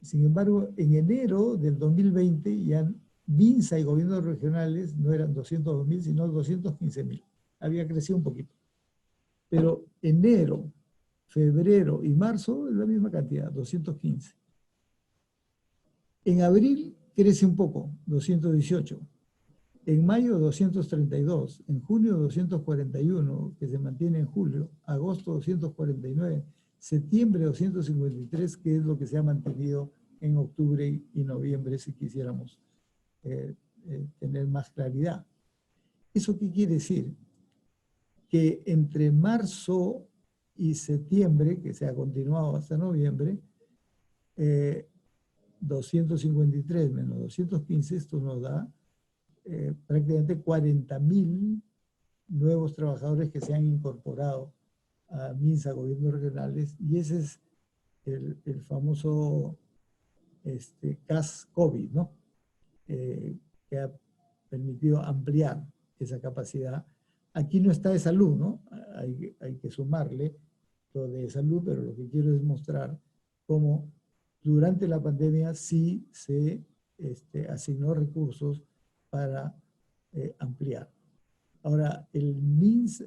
Sin embargo, en enero del 2020 ya MINSA y gobiernos regionales no eran 202.000, sino 215.000. Había crecido un poquito. Pero enero, febrero y marzo es la misma cantidad, 215. En abril crece un poco, 218. En mayo 232, en junio 241, que se mantiene en julio, agosto 249, septiembre 253, que es lo que se ha mantenido en octubre y noviembre si quisiéramos tener más claridad. ¿Eso qué quiere decir? Que entre marzo y septiembre, que se ha continuado hasta noviembre, 253 menos 215, esto nos da prácticamente 40.000 nuevos trabajadores que se han incorporado a MINSA, gobiernos regionales, y ese es el famoso CAS COVID, ¿no? Que ha permitido ampliar esa capacidad. Aquí no está de salud, ¿no? Hay que sumarle lo de salud, pero lo que quiero es mostrar cómo durante la pandemia sí se asignó recursos para ampliar. Ahora, el MINS,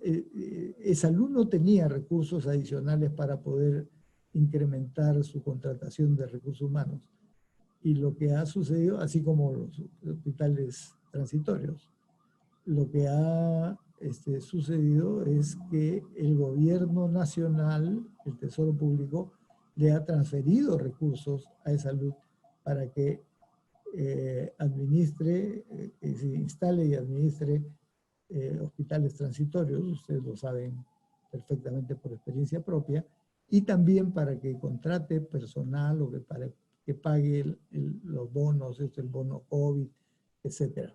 salud no tenía recursos adicionales para poder incrementar su contratación de recursos humanos. Y lo que ha sucedido, así como los hospitales transitorios, lo que ha sucedido es que el gobierno nacional, el Tesoro Público, le ha transferido recursos a salud para que administre, se instale y administre hospitales transitorios, ustedes lo saben perfectamente por experiencia propia, y también para que contrate personal o para que pague los bonos, el bono COVID, etcétera.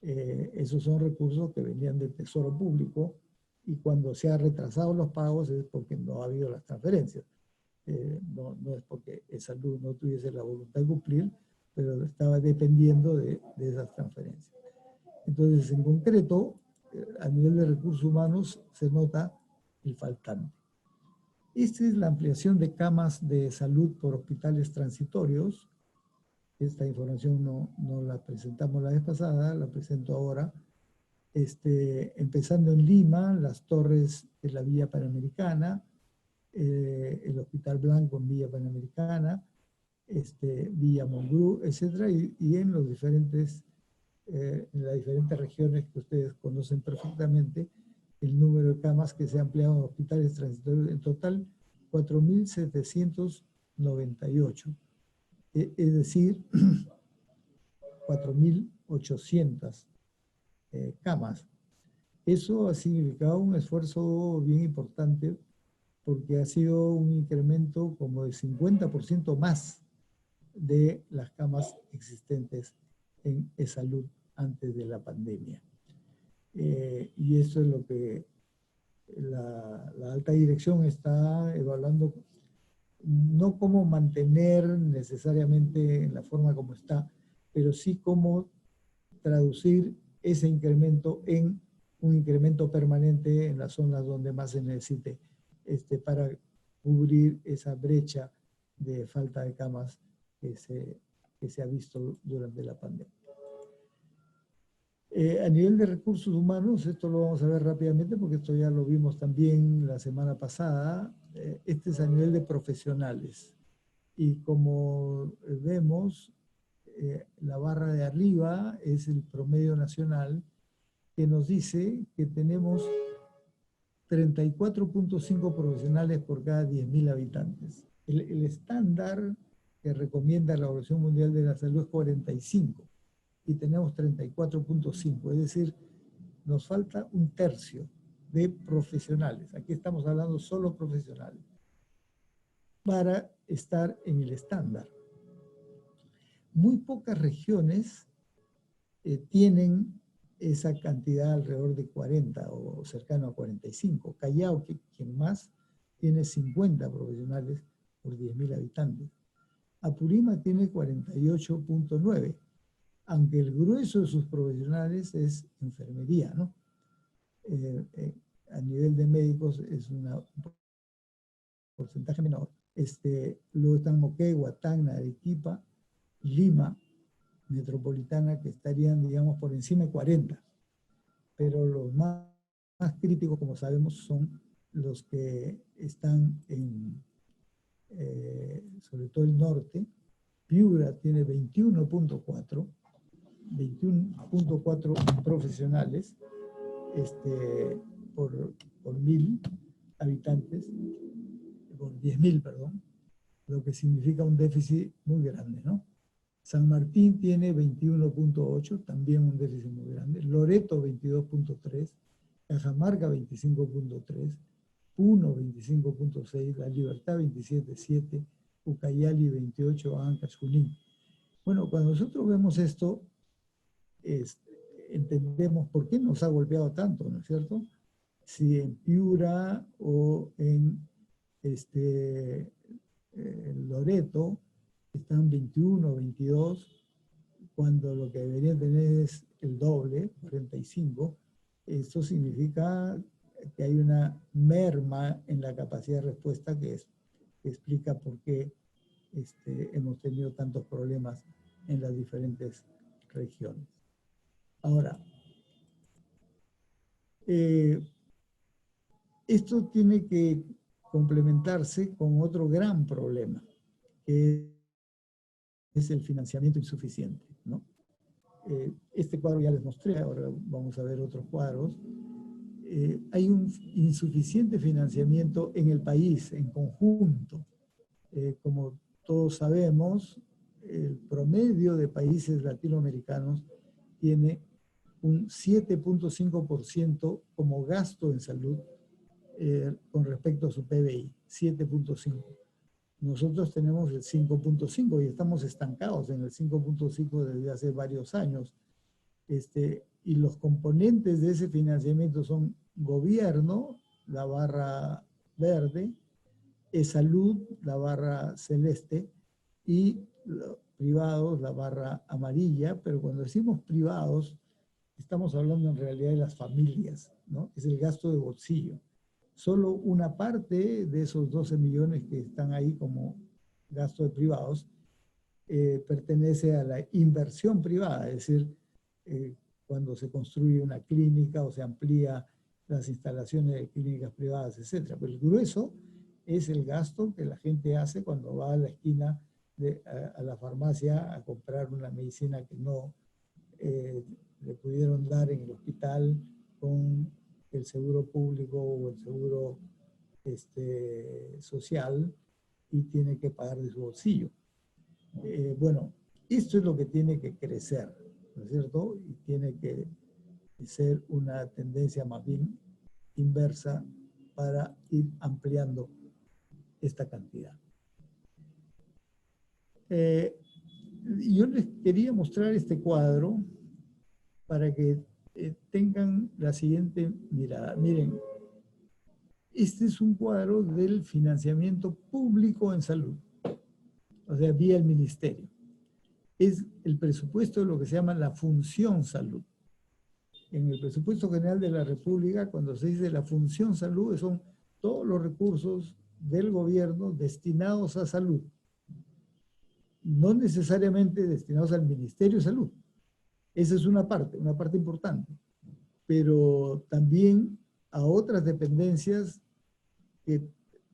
Esos son recursos que venían del Tesoro Público y cuando se han retrasado los pagos es porque no ha habido las transferencias. No es porque salud no tuviese la voluntad de cumplir, pero estaba dependiendo de esas transferencias. Entonces, en concreto, a nivel de recursos humanos se nota el faltante. Esta es la ampliación de camas de salud por hospitales transitorios. Esta información no la presentamos la vez pasada, la presento ahora. Empezando en Lima, las torres de la Villa Panamericana, el Hospital Blanco en Villa Panamericana, Villa Mongrú, etc. Y en los diferentes, en las diferentes regiones que ustedes conocen perfectamente, el número de camas que se ha ampliado en hospitales transitorios, en total 4.798. Es decir, 4.800 camas. Eso ha significado un esfuerzo bien importante porque ha sido un incremento como de 50% más de las camas existentes en salud antes de la pandemia. Y eso es lo que la alta dirección está evaluando, no cómo mantener necesariamente en la forma como está, pero sí cómo traducir ese incremento en un incremento permanente en las zonas donde más se necesite para cubrir esa brecha de falta de camas que se ha visto durante la pandemia. A nivel de recursos humanos, esto lo vamos a ver rápidamente porque esto ya lo vimos también la semana pasada. Este es a nivel de profesionales. Y como vemos, la barra de arriba es el promedio nacional que nos dice que tenemos 34.5 profesionales por cada 10.000 habitantes. El estándar que recomienda la Organización Mundial de la Salud es 45 y tenemos 34.5, es decir, nos falta un tercio de profesionales. Aquí estamos hablando solo profesionales para estar en el estándar. Muy pocas regiones tienen esa cantidad alrededor de 40 o cercano a 45. Callao, quien más, tiene 50 profesionales por 10.000 habitantes. Apurímac tiene 48.9, aunque el grueso de sus profesionales es enfermería, ¿no? A nivel de médicos es un porcentaje menor. Luego están Moquegua, Tacna, Arequipa, Lima, Metropolitana, que estarían, digamos, por encima de 40. Pero los más críticos, como sabemos, son los que están sobre todo el norte. Piura tiene 21.4 profesionales por 1.000 habitantes, por 10.000, perdón. lo que significa un déficit muy grande, ¿no? San Martín tiene 21.8, también un déficit muy grande. Loreto 22.3, Cajamarca 25.3, Puno 25.6, La Libertad 27.7, Ucayali 28, Ancash, Junín. Bueno, cuando nosotros vemos esto, entendemos por qué nos ha golpeado tanto, ¿no es cierto? Si en Piura o en Loreto están 21, 22, cuando lo que deberían tener es el doble, 45, esto significa que hay una merma en la capacidad de respuesta que explica por qué hemos tenido tantos problemas en las diferentes regiones. Ahora, esto tiene que complementarse con otro gran problema, que es el financiamiento insuficiente, ¿no? Este cuadro ya les mostré, ahora vamos a ver otros cuadros. Hay un insuficiente financiamiento en el país, en conjunto. Como todos sabemos, el promedio de países latinoamericanos tiene un 7.5% como gasto en salud con respecto a su PBI, 7.5%. Nosotros tenemos el 5.5 y estamos estancados en el 5.5 desde hace varios años. Y los componentes de ese financiamiento son gobierno, la barra verde, salud, la barra celeste, y privados, la barra amarilla. Pero cuando decimos privados, estamos hablando en realidad de las familias, ¿no? Es el gasto de bolsillo. Solo una parte de esos 12 millones que están ahí como gasto de privados pertenece a la inversión privada, es decir, cuando se construye una clínica o se amplía las instalaciones de clínicas privadas, etc. Pero el grueso es el gasto que la gente hace cuando va a la esquina a la farmacia a comprar una medicina que no le pudieron dar en el hospital con el seguro público o el seguro social y tiene que pagar de su bolsillo. Bueno, esto es lo que tiene que crecer, ¿no es cierto? Y tiene que ser una tendencia más bien inversa para ir ampliando esta cantidad. Yo les quería mostrar este cuadro para que tengan la siguiente mirada. Miren, este es un cuadro del financiamiento público en salud, o sea, vía el ministerio. Es el presupuesto de lo que se llama la función salud. En el presupuesto general de la República, cuando se dice la función salud, son todos los recursos del gobierno destinados a salud. No necesariamente destinados al Ministerio de Salud. Esa es una parte importante. Pero también a otras dependencias que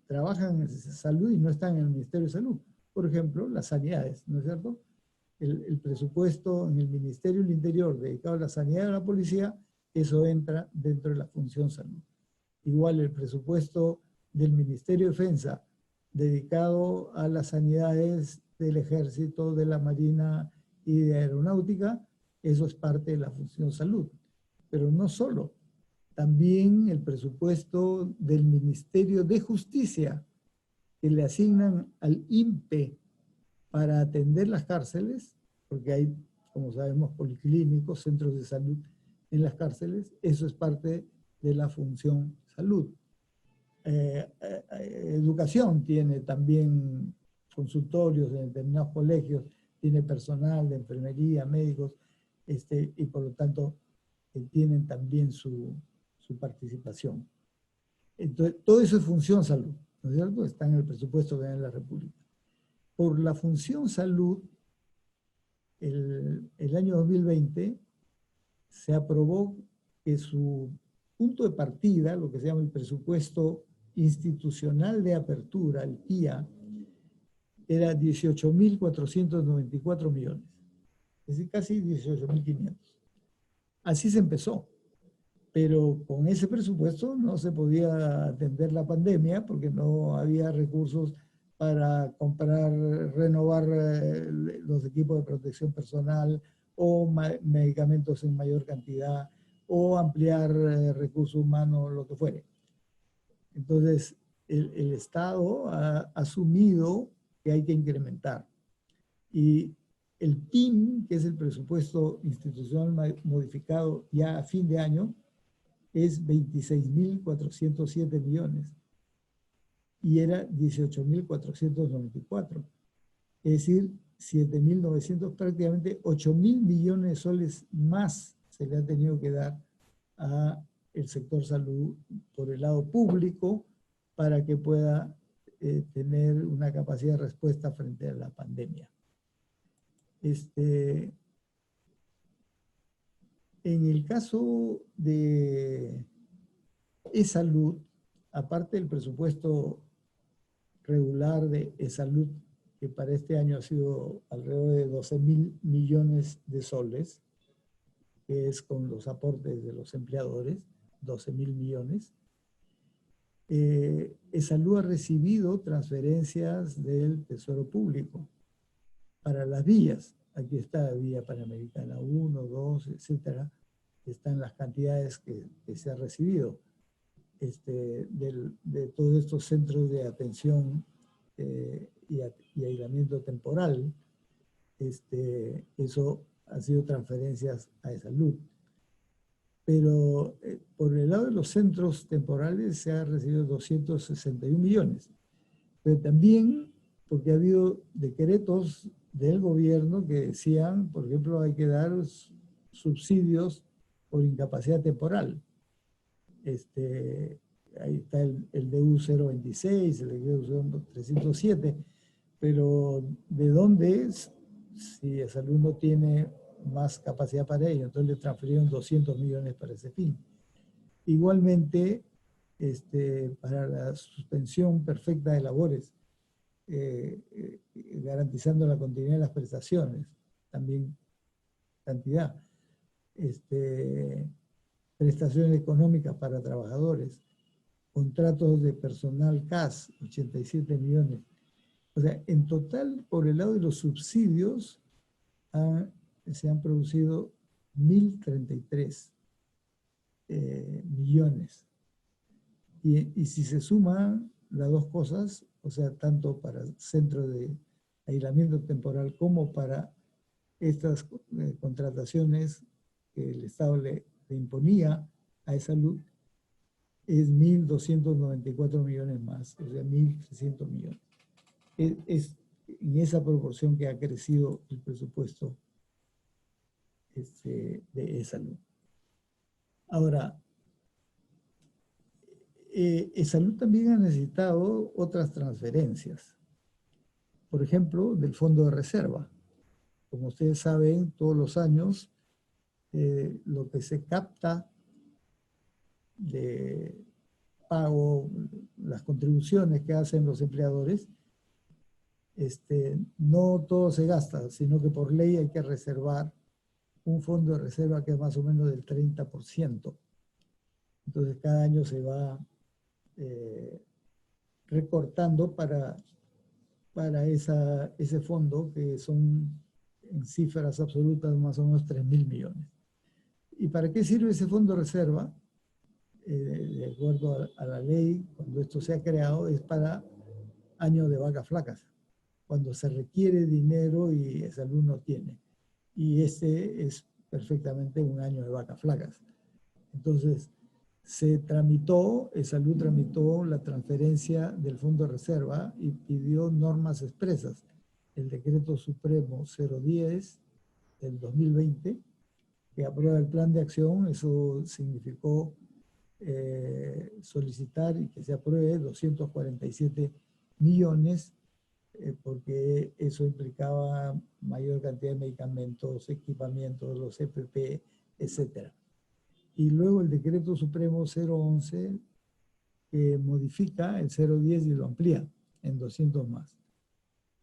trabajan en salud y no están en el Ministerio de Salud. Por ejemplo, las sanidades, ¿no es cierto? El presupuesto en el Ministerio del Interior dedicado a la sanidad y a la policía, eso entra dentro de la función salud. Igual el presupuesto del Ministerio de Defensa dedicado a las sanidades del Ejército, de la Marina y de Aeronáutica, eso es parte de la función salud. Pero no solo, también el presupuesto del Ministerio de Justicia que le asignan al INPE para atender las cárceles, porque hay, como sabemos, policlínicos, centros de salud en las cárceles, eso es parte de la función salud. Educación tiene también consultorios en determinados colegios, tiene personal de enfermería, médicos, y por lo tanto tienen también su participación. Entonces, todo eso es función salud, ¿no es cierto? Está en el presupuesto de la República. Por la función salud, el año 2020 se aprobó que su punto de partida, lo que se llama el presupuesto institucional de apertura, el PIA, era 18.494 millones, es decir, casi 18.500. Así se empezó, pero con ese presupuesto no se podía atender la pandemia porque no había recursos para comprar, renovar los equipos de protección personal o medicamentos en mayor cantidad o ampliar recursos humanos, lo que fuere. Entonces, el Estado ha asumido que hay que incrementar. Y el PIM, que es el presupuesto institucional modificado ya a fin de año, es 26.407 millones y era 18.494. Es decir, 7.900, prácticamente 8.000 millones de soles más se le ha tenido que dar a el sector salud por el lado público para que pueda tener una capacidad de respuesta frente a la pandemia. En el caso de e-salud, aparte del presupuesto regular de e-salud, que para este año ha sido alrededor de 12.000 millones de soles, que es con los aportes de los empleadores, 12.000 millones. e-salud ha recibido transferencias del Tesoro Público para las vías. Aquí está Vía Panamericana 1, 2, etcétera. Están las cantidades que se ha recibido de todos estos centros de atención y aislamiento temporal. Eso ha sido transferencias a e-salud. Pero por el lado de los centros temporales se ha recibido 261 millones. Pero también porque ha habido decretos del gobierno que decían, por ejemplo, hay que dar subsidios por incapacidad temporal. Ahí está el DU 026, el DU 307, pero ¿de dónde es? Si el salud no tiene más capacidad para ello, entonces le transfirieron 200 millones para ese fin. Igualmente, para la suspensión perfecta de labores, garantizando la continuidad de las prestaciones, también cantidad. Prestaciones económicas para trabajadores, contratos de personal CAS, 87 millones. O sea, en total, por el lado de los subsidios, se han producido 1.033 millones. Y si se suman las dos cosas, o sea, tanto para centro de aislamiento temporal como para estas contrataciones que el Estado le imponía a e-salud, es 1.294 millones más, o sea, 1.300 millones. Es en esa proporción que ha crecido el presupuesto de e-salud. Ahora, e-salud también ha necesitado otras transferencias. Por ejemplo, del fondo de reserva. Como ustedes saben, todos los años lo que se capta de pago, las contribuciones que hacen los empleadores, no todo se gasta, sino que por ley hay que reservar un fondo de reserva que es más o menos del 30%. Entonces cada año se va recortando para ese fondo, que son en cifras absolutas más o menos 3.000 millones. ¿Y para qué sirve ese fondo de reserva? De acuerdo a la ley, cuando esto se ha creado, es para años de vacas flacas, cuando se requiere dinero y el salud no tiene. Y este es perfectamente un año de vacas flacas. Entonces, se tramitó, el salud tramitó la transferencia del fondo de reserva y pidió normas expresas. El decreto supremo 010 del 2020, que aprueba el plan de acción, eso significó solicitar y que se apruebe 247 millones, porque eso implicaba mayor cantidad de medicamentos, equipamientos, los EPP, etc. Y luego el decreto supremo 011 que modifica el 010 y lo amplía en 200 más.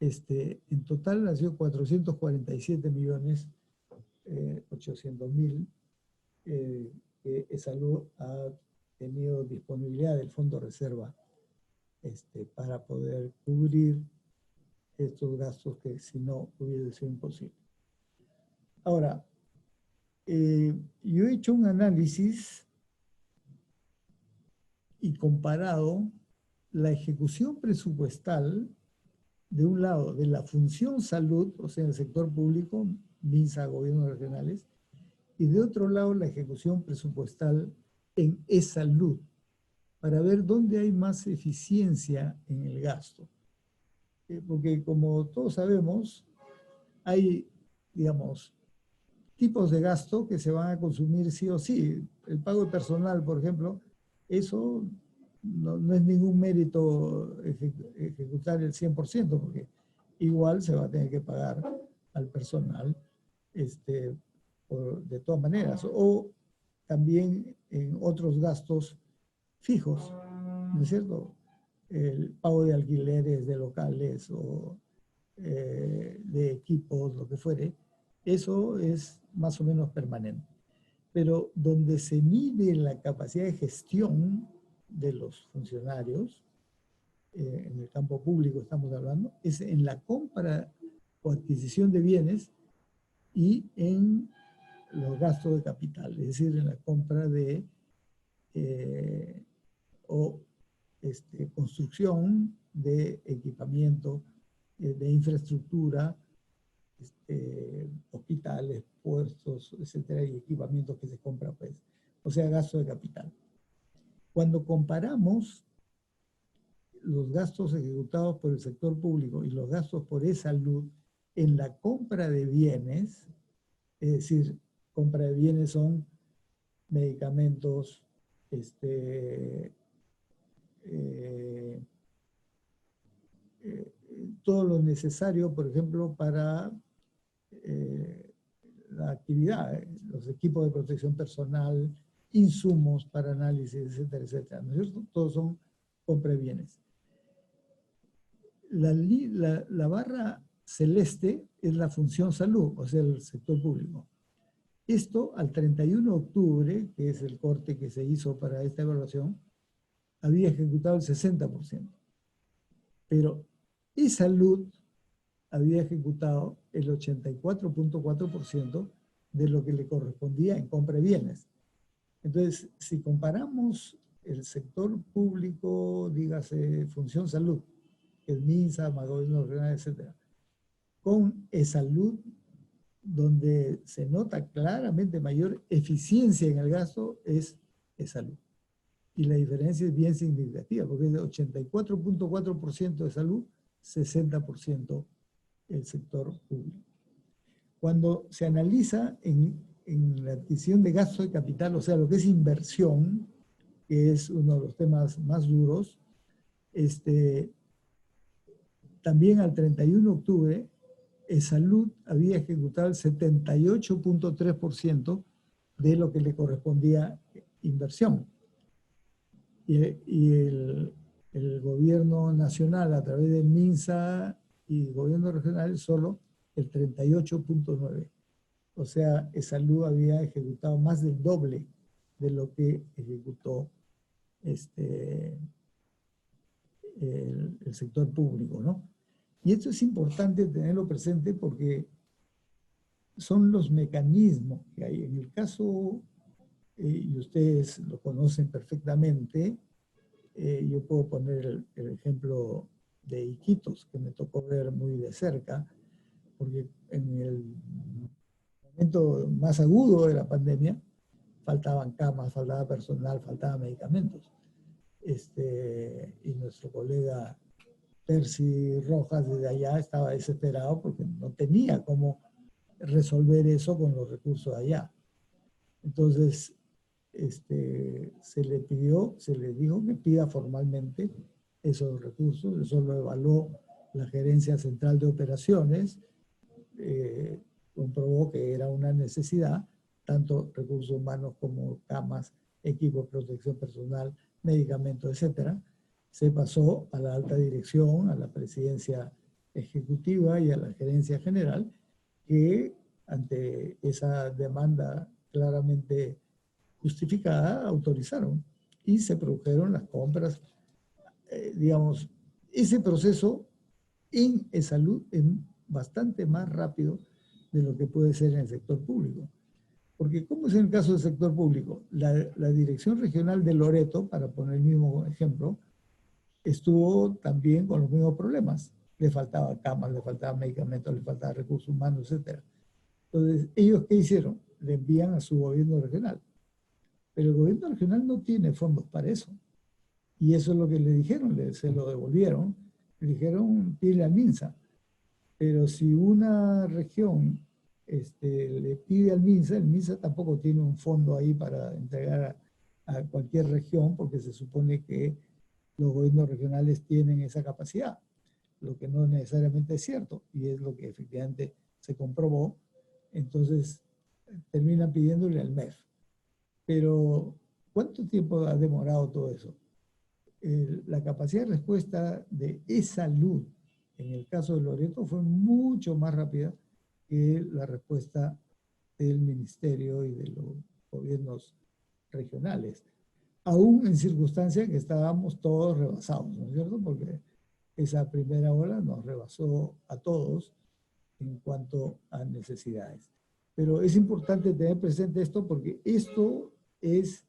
En total ha sido 447 millones 800 mil que salud ha tenido disponibilidad del fondo de reserva para poder cubrir estos gastos que si no hubiese sido imposible. Ahora, yo he hecho un análisis y comparado la ejecución presupuestal, de un lado, de la función salud, o sea, en el sector público, MINSA, gobiernos regionales, y de otro lado, la ejecución presupuestal en e-salud, para ver dónde hay más eficiencia en el gasto. Porque como todos sabemos, hay, digamos, tipos de gasto que se van a consumir sí o sí. El pago de personal, por ejemplo, eso no es ningún mérito ejecutar el 100%, porque igual se va a tener que pagar al personal de todas maneras. O también en otros gastos fijos, ¿no es cierto? El pago de alquileres de locales o de equipos, lo que fuere, eso es más o menos permanente. Pero donde se mide la capacidad de gestión de los funcionarios, en el campo público estamos hablando, es en la compra o adquisición de bienes y en los gastos de capital, es decir, en la compra de construcción de equipamiento, de infraestructura, hospitales, puestos, etcétera, y equipamientos que se compran, pues, o sea, gasto de capital. Cuando comparamos los gastos ejecutados por el sector público y los gastos por e-salud en la compra de bienes, es decir, compra de bienes son medicamentos, todo lo necesario, por ejemplo, para la actividad, los equipos de protección personal, insumos para análisis, etcétera, etcétera, ¿no es cierto? Todos son compra de bienes. La barra celeste es la función salud, o sea, el sector público. Esto al 31 de octubre, que es el corte que se hizo para esta evaluación, había ejecutado el 60%. Pero e-salud había ejecutado el 84.4% de lo que le correspondía en compra de bienes. Entonces, si comparamos el sector público, dígase función salud, el MINSA, gobierno regional, etcétera, con e-salud, donde se nota claramente mayor eficiencia en el gasto, es e-salud. Y la diferencia es bien significativa, porque es de 84.4% de salud, 60% el sector público. Cuando se analiza en la adquisición de gasto de capital, o sea, lo que es inversión, que es uno de los temas más duros, también al 31 de octubre, salud había ejecutado el 78.3% de lo que le correspondía inversión. Y el gobierno nacional, a través del MINSA y gobierno regional, solo el 38.9%. O sea, salud había ejecutado más del doble de lo que ejecutó el sector público, ¿no? Y esto es importante tenerlo presente porque son los mecanismos que hay. En el caso, y ustedes lo conocen perfectamente, yo puedo poner el ejemplo de Iquitos, que me tocó ver muy de cerca, porque en el momento más agudo de la pandemia faltaban camas, faltaba personal, faltaban medicamentos. Y nuestro colega Percy Rojas desde allá estaba desesperado porque no tenía cómo resolver eso con los recursos de allá. Entonces, se le pidió, se le dijo que pida formalmente esos recursos. Eso lo evaluó la Gerencia Central de Operaciones, comprobó que era una necesidad, tanto recursos humanos como camas, equipos de protección personal, medicamentos, etcétera. Se pasó a la alta dirección, a la presidencia ejecutiva y a la gerencia general, que ante esa demanda claramente justificada, autorizaron y se produjeron las compras digamos, ese proceso en salud es bastante más rápido de lo que puede ser en el sector público. Porque, ¿cómo es en el caso del sector público? La Dirección Regional de Loreto, para poner el mismo ejemplo, estuvo también con los mismos problemas. Le faltaba camas, le faltaban medicamentos, le faltaba recursos humanos, etc. Entonces, ¿ellos qué hicieron? Le envían a su gobierno regional. Pero el gobierno regional no tiene fondos para eso. Y eso es lo que le dijeron, se lo devolvieron. Le dijeron, pide al MINSA. Pero si una región le pide al MINSA, el MINSA tampoco tiene un fondo ahí para entregar a cualquier región, porque se supone que los gobiernos regionales tienen esa capacidad, lo que no necesariamente es cierto, y es lo que efectivamente se comprobó. Entonces, terminan pidiéndole al MEF. Pero, ¿cuánto tiempo ha demorado todo eso? La capacidad de respuesta de e-salud en el caso de Loreto fue mucho más rápida que la respuesta del ministerio y de los gobiernos regionales, aún en circunstancias que estábamos todos rebasados, ¿no es cierto? Porque esa primera ola nos rebasó a todos en cuanto a necesidades. Pero es importante tener presente esto porque esto es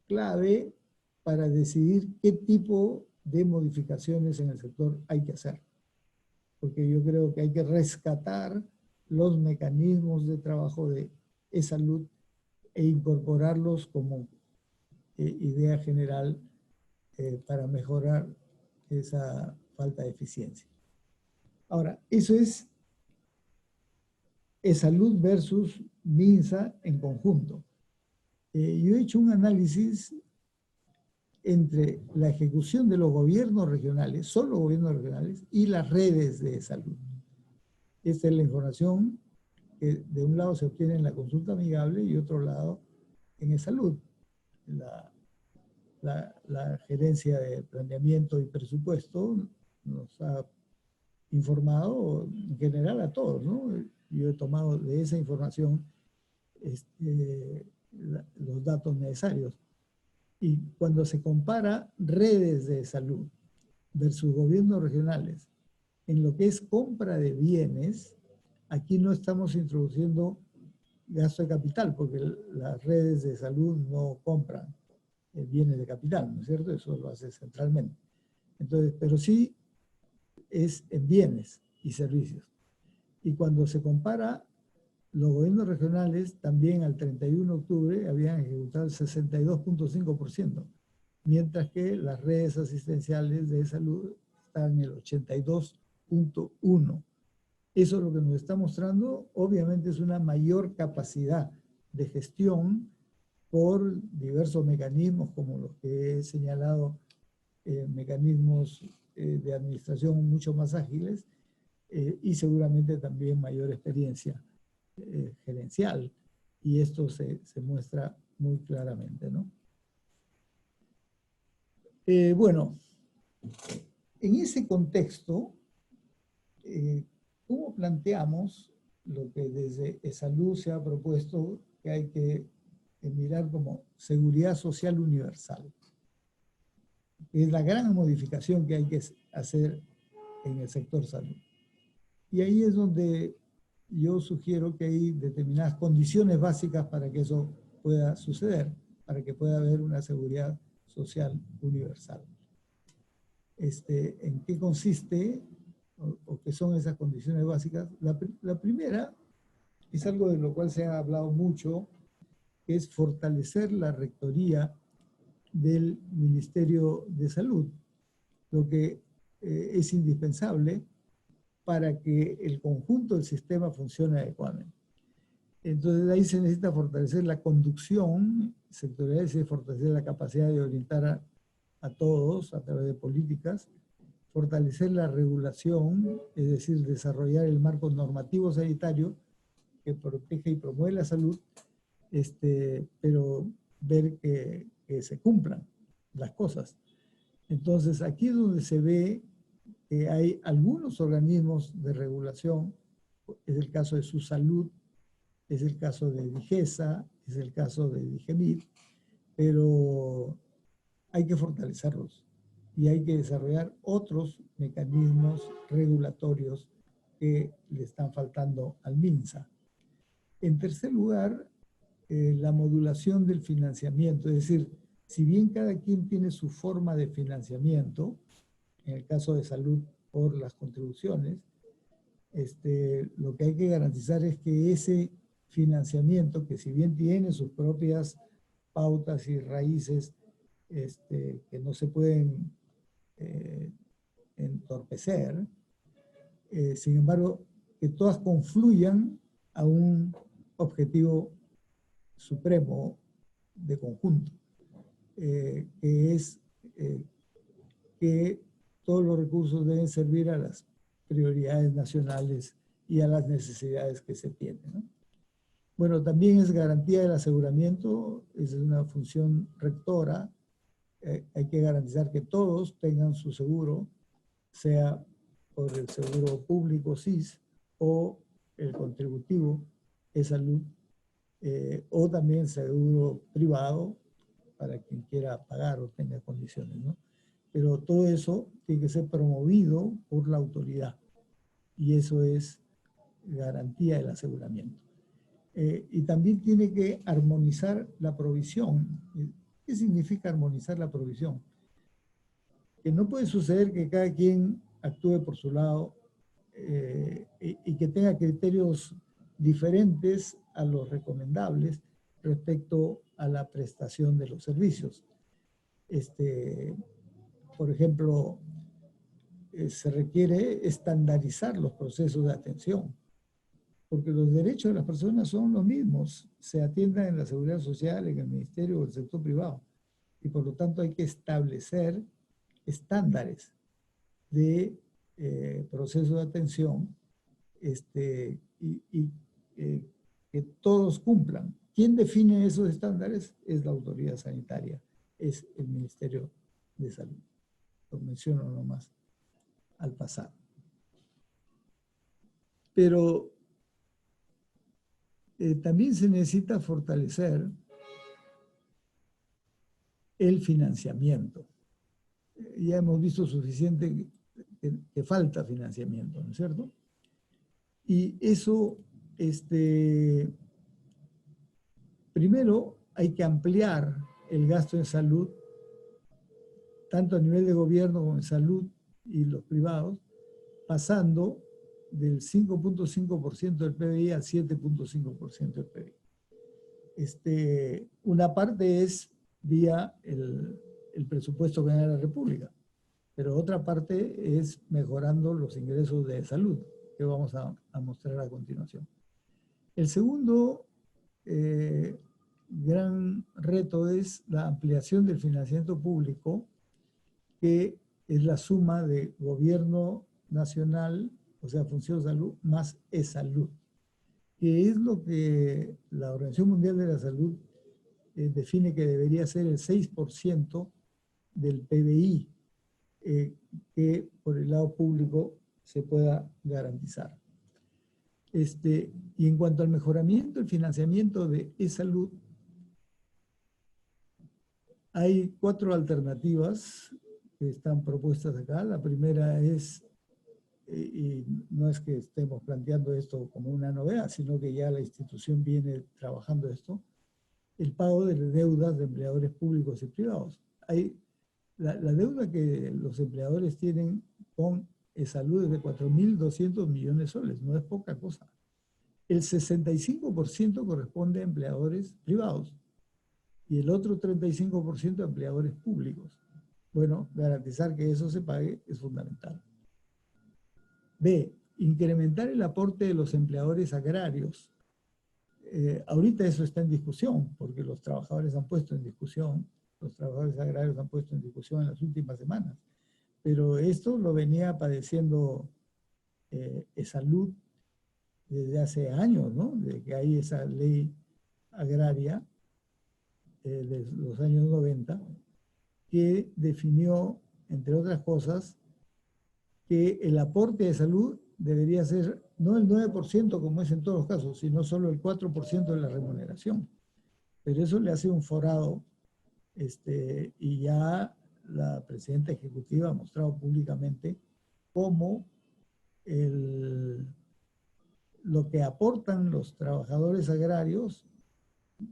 clave para decidir qué tipo de modificaciones en el sector hay que hacer. Porque yo creo que hay que rescatar los mecanismos de trabajo de e-salud e incorporarlos como idea general para mejorar esa falta de eficiencia. Ahora, eso es e-salud versus MINSA en conjunto. Yo he hecho un análisis entre la ejecución de los gobiernos regionales, solo gobiernos regionales, y las redes de salud. Esta es la información que de un lado se obtiene en la consulta amigable y otro lado en salud. La gerencia de planeamiento y presupuesto nos ha informado en general a todos, ¿no? Yo he tomado de esa información los datos necesarios. Y cuando se compara redes de salud versus gobiernos regionales en lo que es compra de bienes, aquí no estamos introduciendo gasto de capital, porque las redes de salud no compran bienes de capital, ¿no es cierto? Eso lo hace centralmente. Entonces, pero sí es en bienes y servicios. Y cuando se compara, los gobiernos regionales también al 31 de octubre habían ejecutado el 62.5%, mientras que las redes asistenciales de salud están en el 82.1%. Eso lo que nos está mostrando, obviamente, es una mayor capacidad de gestión por diversos mecanismos, como los que he señalado, mecanismos de administración mucho más ágiles y seguramente también mayor experiencia gerencial. Y esto se muestra muy claramente, ¿no? Bueno, en ese contexto, ¿cómo planteamos lo que desde salud se ha propuesto que hay que mirar como seguridad social universal? Es la gran modificación que hay que hacer en el sector salud. Y ahí es donde yo sugiero que hay determinadas condiciones básicas para que eso pueda suceder, para que pueda haber una seguridad social universal. ¿En qué consiste o qué son esas condiciones básicas? La primera es algo de lo cual se ha hablado mucho, que es fortalecer la rectoría del Ministerio de Salud, lo que es indispensable para que el conjunto del sistema funcione adecuadamente. Entonces ahí se necesita fortalecer la conducción sectorial, se fortalecer la capacidad de orientar a todos a través de políticas, fortalecer la regulación, es decir, desarrollar el marco normativo sanitario que protege y promueve la salud, pero ver que se cumplan las cosas. Entonces aquí es donde se ve que hay algunos organismos de regulación, es el caso de SUSalud, es el caso de DIGESA, es el caso de DIGEMIT, pero hay que fortalecerlos. y hay que desarrollar otros mecanismos regulatorios que le están faltando al MINSA. En tercer lugar, la modulación del financiamiento, es decir, si bien cada quien tiene su forma de financiamiento, en el caso de salud por las contribuciones, lo que hay que garantizar es que ese financiamiento, que si bien tiene sus propias pautas y raíces que no se pueden entorpecer, sin embargo, que todas confluyan a un objetivo supremo de conjunto, que es que todos los recursos deben servir a las prioridades nacionales y a las necesidades que se tienen, ¿no? Bueno, también es garantía del aseguramiento, es una función rectora. Hay que garantizar que todos tengan su seguro, sea por el seguro público SIS o el contributivo de salud, o también seguro privado para quien quiera pagar o tenga condiciones, ¿no? Pero todo eso tiene que ser promovido por la autoridad y eso es garantía del aseguramiento. Y también tiene que armonizar la provisión. ¿Qué significa armonizar la provisión? Que no puede suceder que cada quien actúe por su lado y que tenga criterios diferentes a los recomendables respecto a la prestación de los servicios. Por ejemplo, se requiere estandarizar los procesos de atención, porque los derechos de las personas son los mismos, se atiendan en la seguridad social, en el ministerio o en el sector privado, y por lo tanto hay que establecer estándares de proceso de atención y que todos cumplan. ¿Quién define esos estándares? Es la autoridad sanitaria, es el Ministerio de Salud. Lo menciono nomás al pasar. Pero también se necesita fortalecer el financiamiento. Ya hemos visto suficiente que falta financiamiento, ¿no es cierto? Y eso, primero hay que ampliar el gasto en salud, tanto a nivel de gobierno como en salud y los privados, pasando del 5.5% del PBI al 7.5% del PBI. Una parte es vía el presupuesto general de la República, pero otra parte es mejorando los ingresos de salud, que vamos a mostrar a continuación. El segundo gran reto es la ampliación del financiamiento público, que es la suma de gobierno nacional, o sea, función de salud, más e-salud, que es lo que la Organización Mundial de la Salud define que debería ser el 6% del PBI, que por el lado público se pueda garantizar. Y en cuanto al mejoramiento del financiamiento de e-salud, hay 4 alternativas que están propuestas acá. La primera es, y no es que estemos planteando esto como una novedad, sino que ya la institución viene trabajando esto, el pago de deudas de empleadores públicos y privados. La deuda que los empleadores tienen con salud es de 4.200 millones de soles, no es poca cosa. El 65% corresponde a empleadores privados y el otro 35% a empleadores públicos. Bueno, garantizar que eso se pague es fundamental. B, incrementar el aporte de los empleadores agrarios. Ahorita eso está en discusión, porque los trabajadores han puesto en discusión, los trabajadores agrarios han puesto en discusión en las últimas semanas, pero esto lo venía padeciendo salud desde hace años, ¿no? Desde que hay esa ley agraria de los años 90, que definió, entre otras cosas, que el aporte de salud debería ser no el 9% como es en todos los casos, sino solo el 4% de la remuneración. Pero eso le hace un forado y ya la presidenta ejecutiva ha mostrado públicamente cómo lo que aportan los trabajadores agrarios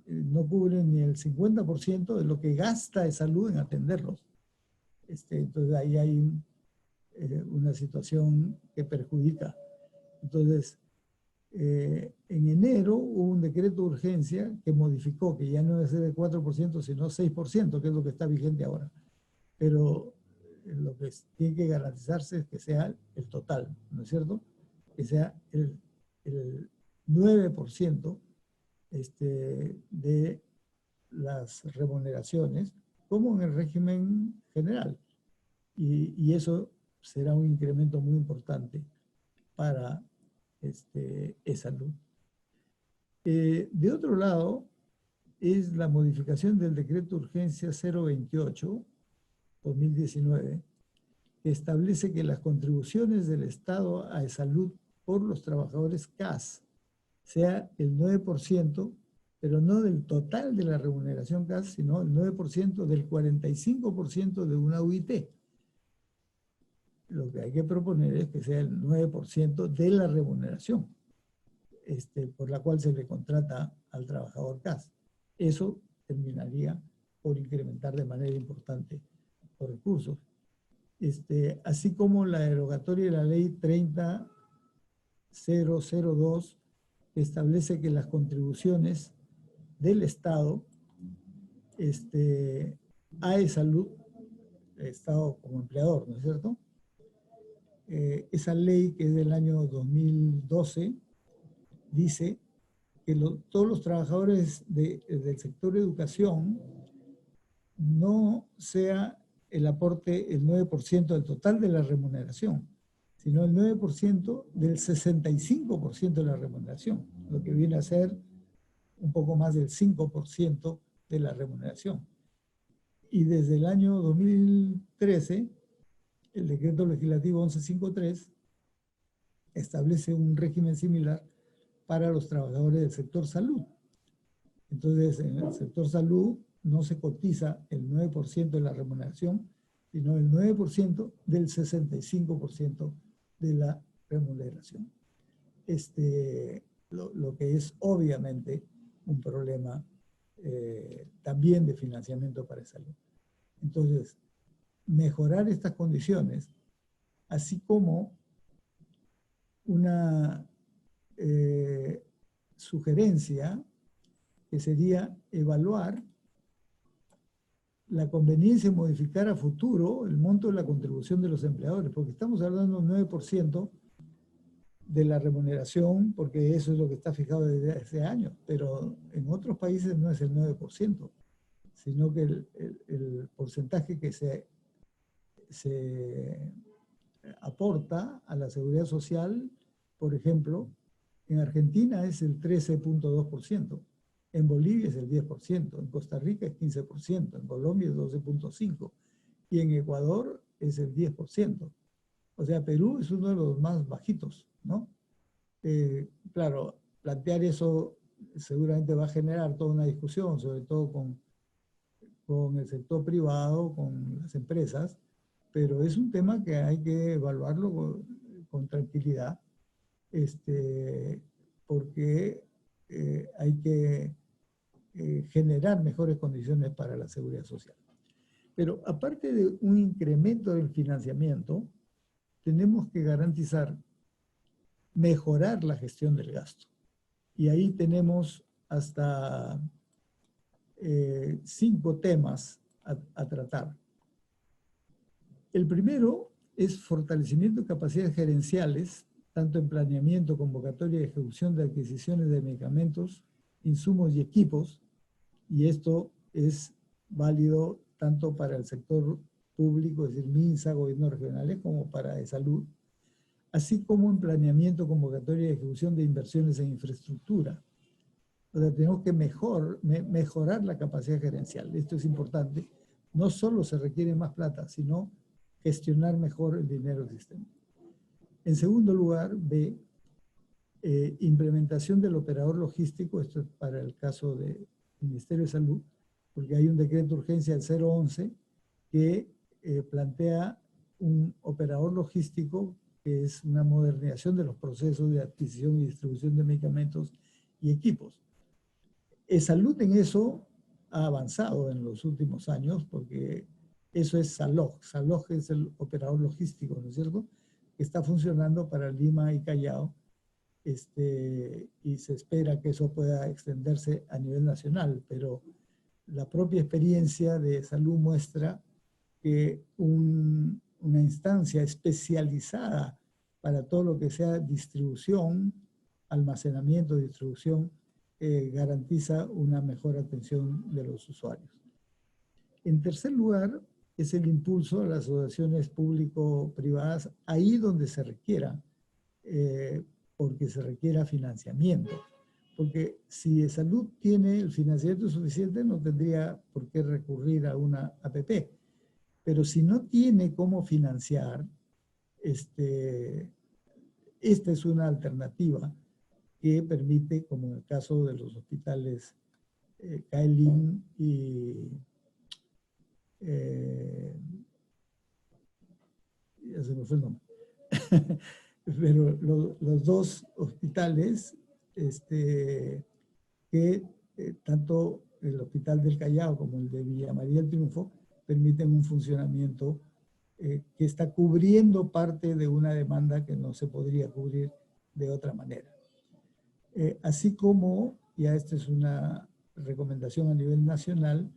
no cubren ni el 50% de lo que gasta de salud en atenderlos. Entonces ahí hay una situación que perjudica. Entonces, en enero hubo un decreto de urgencia que modificó, que ya no debe ser de 4%, sino 6%, que es lo que está vigente ahora. Pero lo que tiene que garantizarse es que sea el total, ¿no es cierto? Que sea el 9% de las remuneraciones, como en el régimen general. Y eso será un incremento muy importante para e-salud. De otro lado, es la modificación del decreto de urgencia 028-2019, que establece que las contribuciones del Estado a e-salud por los trabajadores CAS sea el 9%, pero no del total de la remuneración CAS, sino el 9% del 45% de una UIT. Lo que hay que proponer es que sea el 9% de la remuneración por la cual se le contrata al trabajador CAS. Eso terminaría por incrementar de manera importante los recursos. Así como la derogatoria de la ley 30.002, que establece que las contribuciones del Estado a e-salud, el Estado como empleador, ¿no es cierto? Esa ley, que es del año 2012, dice que todos los trabajadores del sector educación no sea el aporte el 9% del total de la remuneración, sino el 9% del 65% de la remuneración, lo que viene a ser un poco más del 5% de la remuneración. Y desde el año 2013, el decreto legislativo 1153 establece un régimen similar para los trabajadores del sector salud. Entonces, en el sector salud no se cotiza el 9% de la remuneración, sino el 9% del 65% de la remuneración. Lo que es obviamente un problema también de financiamiento para salud. Entonces, mejorar estas condiciones, así como una sugerencia que sería evaluar la conveniencia de modificar a futuro el monto de la contribución de los empleadores, porque estamos hablando de un 9% de la remuneración, porque eso es lo que está fijado desde hace años, pero en otros países no es el 9%, sino que el porcentaje que se aporta a la seguridad social, por ejemplo, en Argentina es el 13.2%, en Bolivia es el 10%, en Costa Rica es 15%, en Colombia es 12.5% y en Ecuador es el 10%. O sea, Perú es uno de los más bajitos, ¿no? Claro, plantear eso seguramente va a generar toda una discusión, sobre todo con el sector privado, con las empresas, pero es un tema que hay que evaluarlo con tranquilidad, porque hay que generar mejores condiciones para la seguridad social. Pero aparte de un incremento del financiamiento, tenemos que garantizar mejorar la gestión del gasto. Y ahí tenemos hasta 5 temas a tratar. El primero es fortalecimiento de capacidades gerenciales, tanto en planeamiento, convocatoria y ejecución de adquisiciones de medicamentos, insumos y equipos, y esto es válido tanto para el sector público, es decir, MINSA, gobiernos regionales, como para de salud, así como en planeamiento, convocatoria y ejecución de inversiones en infraestructura. O sea, tenemos que mejorar la capacidad gerencial. Esto es importante. No solo se requiere más plata, sino gestionar mejor el dinero existente. En segundo lugar, B, implementación del operador logístico, esto es para el caso del Ministerio de Salud, porque hay un decreto de urgencia del 011 que plantea un operador logístico que es una modernización de los procesos de adquisición y distribución de medicamentos y equipos. Salud en eso ha avanzado en los últimos años porque eso es Salog. Salog es el operador logístico, ¿no es cierto?, que está funcionando para Lima y Callao, y se espera que eso pueda extenderse a nivel nacional, pero la propia experiencia de Salud muestra que una instancia especializada para todo lo que sea distribución, almacenamiento, distribución, garantiza una mejor atención de los usuarios. En tercer lugar, es el impulso a las asociaciones público-privadas ahí donde se requiera, porque se requiera financiamiento. Porque si Salud tiene el financiamiento suficiente, no tendría por qué recurrir a una APP. Pero si no tiene cómo financiar, esta es una alternativa que permite, como en el caso de los hospitales Kaelin y ya se me fue el nombre, pero los dos hospitales que tanto el Hospital del Callao como el de Villa María del Triunfo permiten un funcionamiento que está cubriendo parte de una demanda que no se podría cubrir de otra manera. Así como, ya esta es una recomendación a nivel nacional,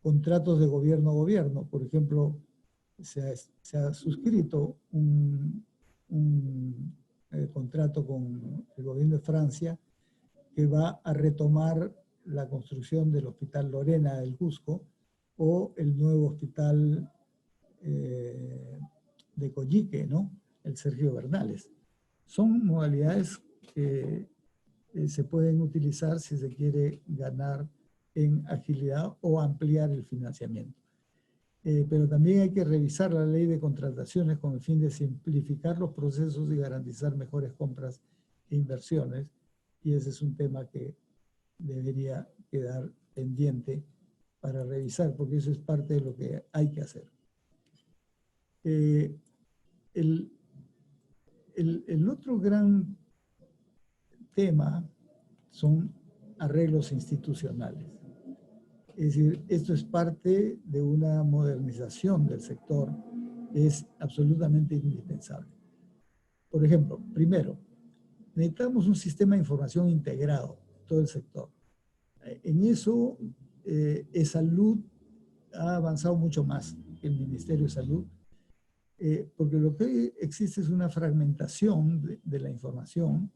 contratos de gobierno a gobierno. Por ejemplo, se ha suscrito un contrato con el gobierno de Francia que va a retomar la construcción del Hospital Lorena del Cusco o el nuevo hospital de Coyique, ¿no?, el Sergio Bernales. Son modalidades que se pueden utilizar si se quiere ganar en agilidad o ampliar el financiamiento. Pero también hay que revisar la ley de contrataciones con el fin de simplificar los procesos y garantizar mejores compras e inversiones. Y ese es un tema que debería quedar pendiente para revisar, porque eso es parte de lo que hay que hacer. El otro gran tema son arreglos institucionales. Es decir, esto es parte de una modernización del sector, es absolutamente indispensable. Por ejemplo, primero, necesitamos un sistema de información integrado, todo el sector. En eso, Salud ha avanzado mucho más que el Ministerio de Salud, porque lo que existe es una fragmentación de la información.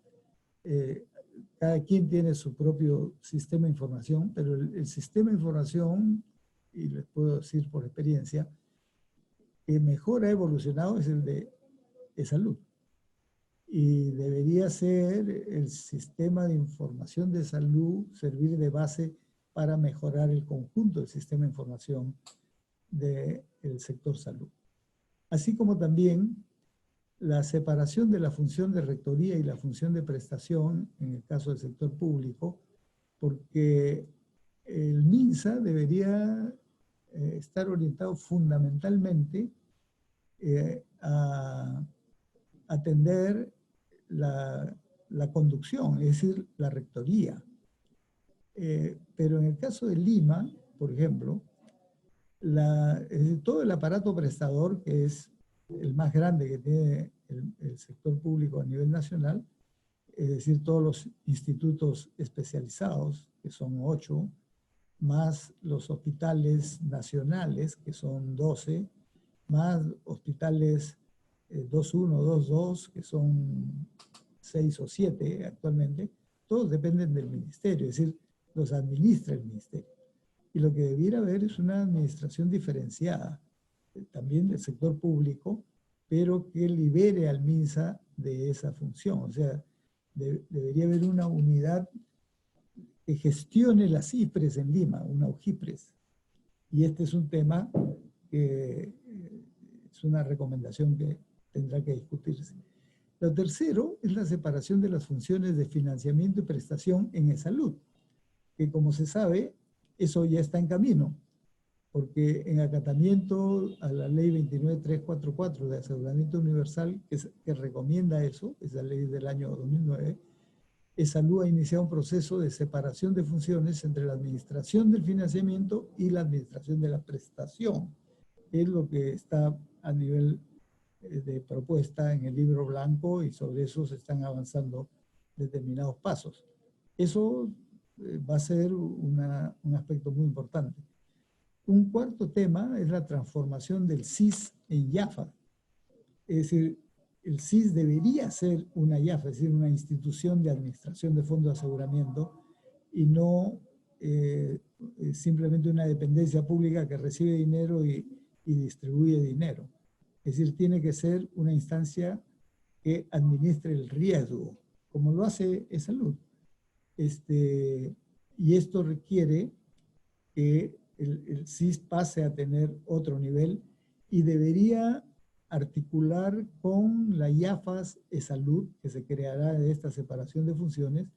Cada quien tiene su propio sistema de información, pero el sistema de información, y les puedo decir por experiencia, que mejor ha evolucionado es el de Salud. Y debería ser el sistema de información de salud servir de base para mejorar el conjunto del sistema de información del sector salud. Así como también la separación de la función de rectoría y la función de prestación en el caso del sector público, porque el MINSA debería estar orientado fundamentalmente a atender la conducción, es decir, la rectoría. Pero en el caso de Lima, por ejemplo, todo el aparato prestador, que es el más grande que tiene el sector público a nivel nacional, es decir, todos los institutos especializados, que son 8, más los hospitales nacionales, que son 12, más hospitales 2.1, 2.2, que son 6 o 7 actualmente, todos dependen del ministerio, es decir, los administra el ministerio. Y lo que debiera haber es una administración diferenciada, también del sector público, pero que libere al MINSA de esa función. O sea, debería haber una unidad que gestione las IPRES en Lima, una UJIPRES. Y este es un tema que es una recomendación que tendrá que discutirse. Lo tercero es la separación de las funciones de financiamiento y prestación en salud, que como se sabe, eso ya está en camino. porque en acatamiento a la ley 29344 de aseguramiento universal, que recomienda eso, es la ley del año 2009, ESALUD ha iniciado un proceso de separación de funciones entre la administración del financiamiento y la administración de la prestación. Es lo que está a nivel de propuesta en el libro blanco y sobre eso se están avanzando determinados pasos. Eso va a ser un aspecto muy importante. Un cuarto tema es la transformación del CIS en YAFA. Es decir, el CIS debería ser una YAFA, es decir, una institución de administración de fondos de aseguramiento y no simplemente una dependencia pública que recibe dinero y distribuye dinero. Es decir, tiene que ser una instancia que administre el riesgo, como lo hace ESALUD. Y esto requiere que el CIS pase a tener otro nivel y debería articular con la IAFAS ESALUD, que se creará de esta separación de funciones,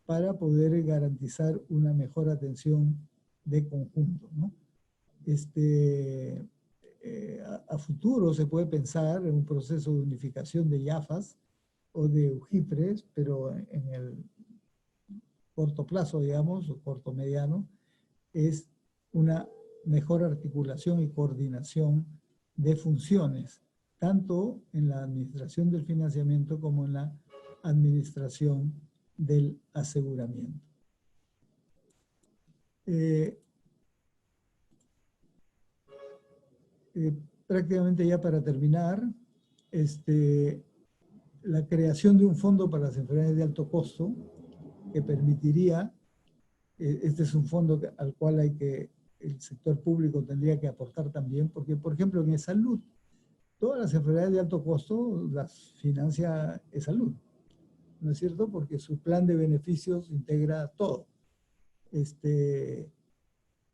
para poder garantizar una mejor atención de conjunto, ¿no? A futuro se puede pensar en un proceso de unificación de IAFAS o de UJIPRES, pero en el corto plazo, digamos, o corto mediano, es una mejor articulación y coordinación de funciones, tanto en la administración del financiamiento como en la administración del aseguramiento. Prácticamente ya para terminar, la creación de un fondo para las enfermedades de alto costo que permitiría, este es un fondo al cual el sector público tendría que aportar también, porque por ejemplo en salud, todas las enfermedades de alto costo las financia salud, ¿no es cierto? Porque su plan de beneficios integra todo.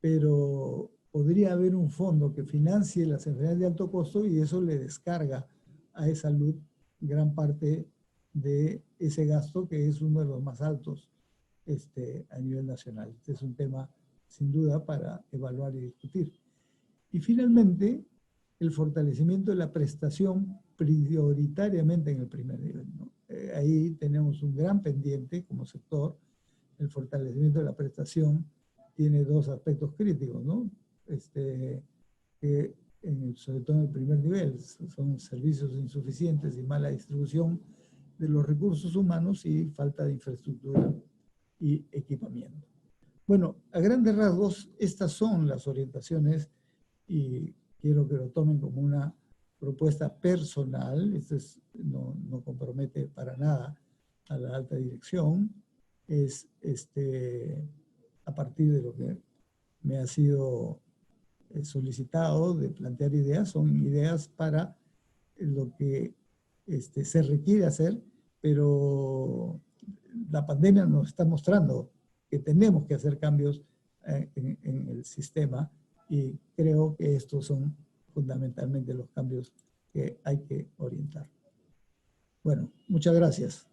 Pero podría haber un fondo que financie las enfermedades de alto costo y eso le descarga a salud gran parte de ese gasto que es uno de los más altos a nivel nacional. Este es un tema sin duda para evaluar y discutir. Y finalmente, el fortalecimiento de la prestación prioritariamente en el primer nivel, ¿no? Ahí tenemos un gran pendiente como sector. El fortalecimiento de la prestación tiene dos aspectos críticos, ¿no? Sobre todo en el primer nivel, son servicios insuficientes y mala distribución de los recursos humanos y falta de infraestructura y equipamiento. Bueno, a grandes rasgos, estas son las orientaciones y quiero que lo tomen como una propuesta personal. Esto no compromete para nada a la alta dirección. Es a partir de lo que me ha sido solicitado de plantear ideas, son ideas para lo que se requiere hacer, pero la pandemia nos está mostrando que tenemos que hacer cambios en el sistema y creo que estos son fundamentalmente los cambios que hay que orientar. Bueno, muchas gracias.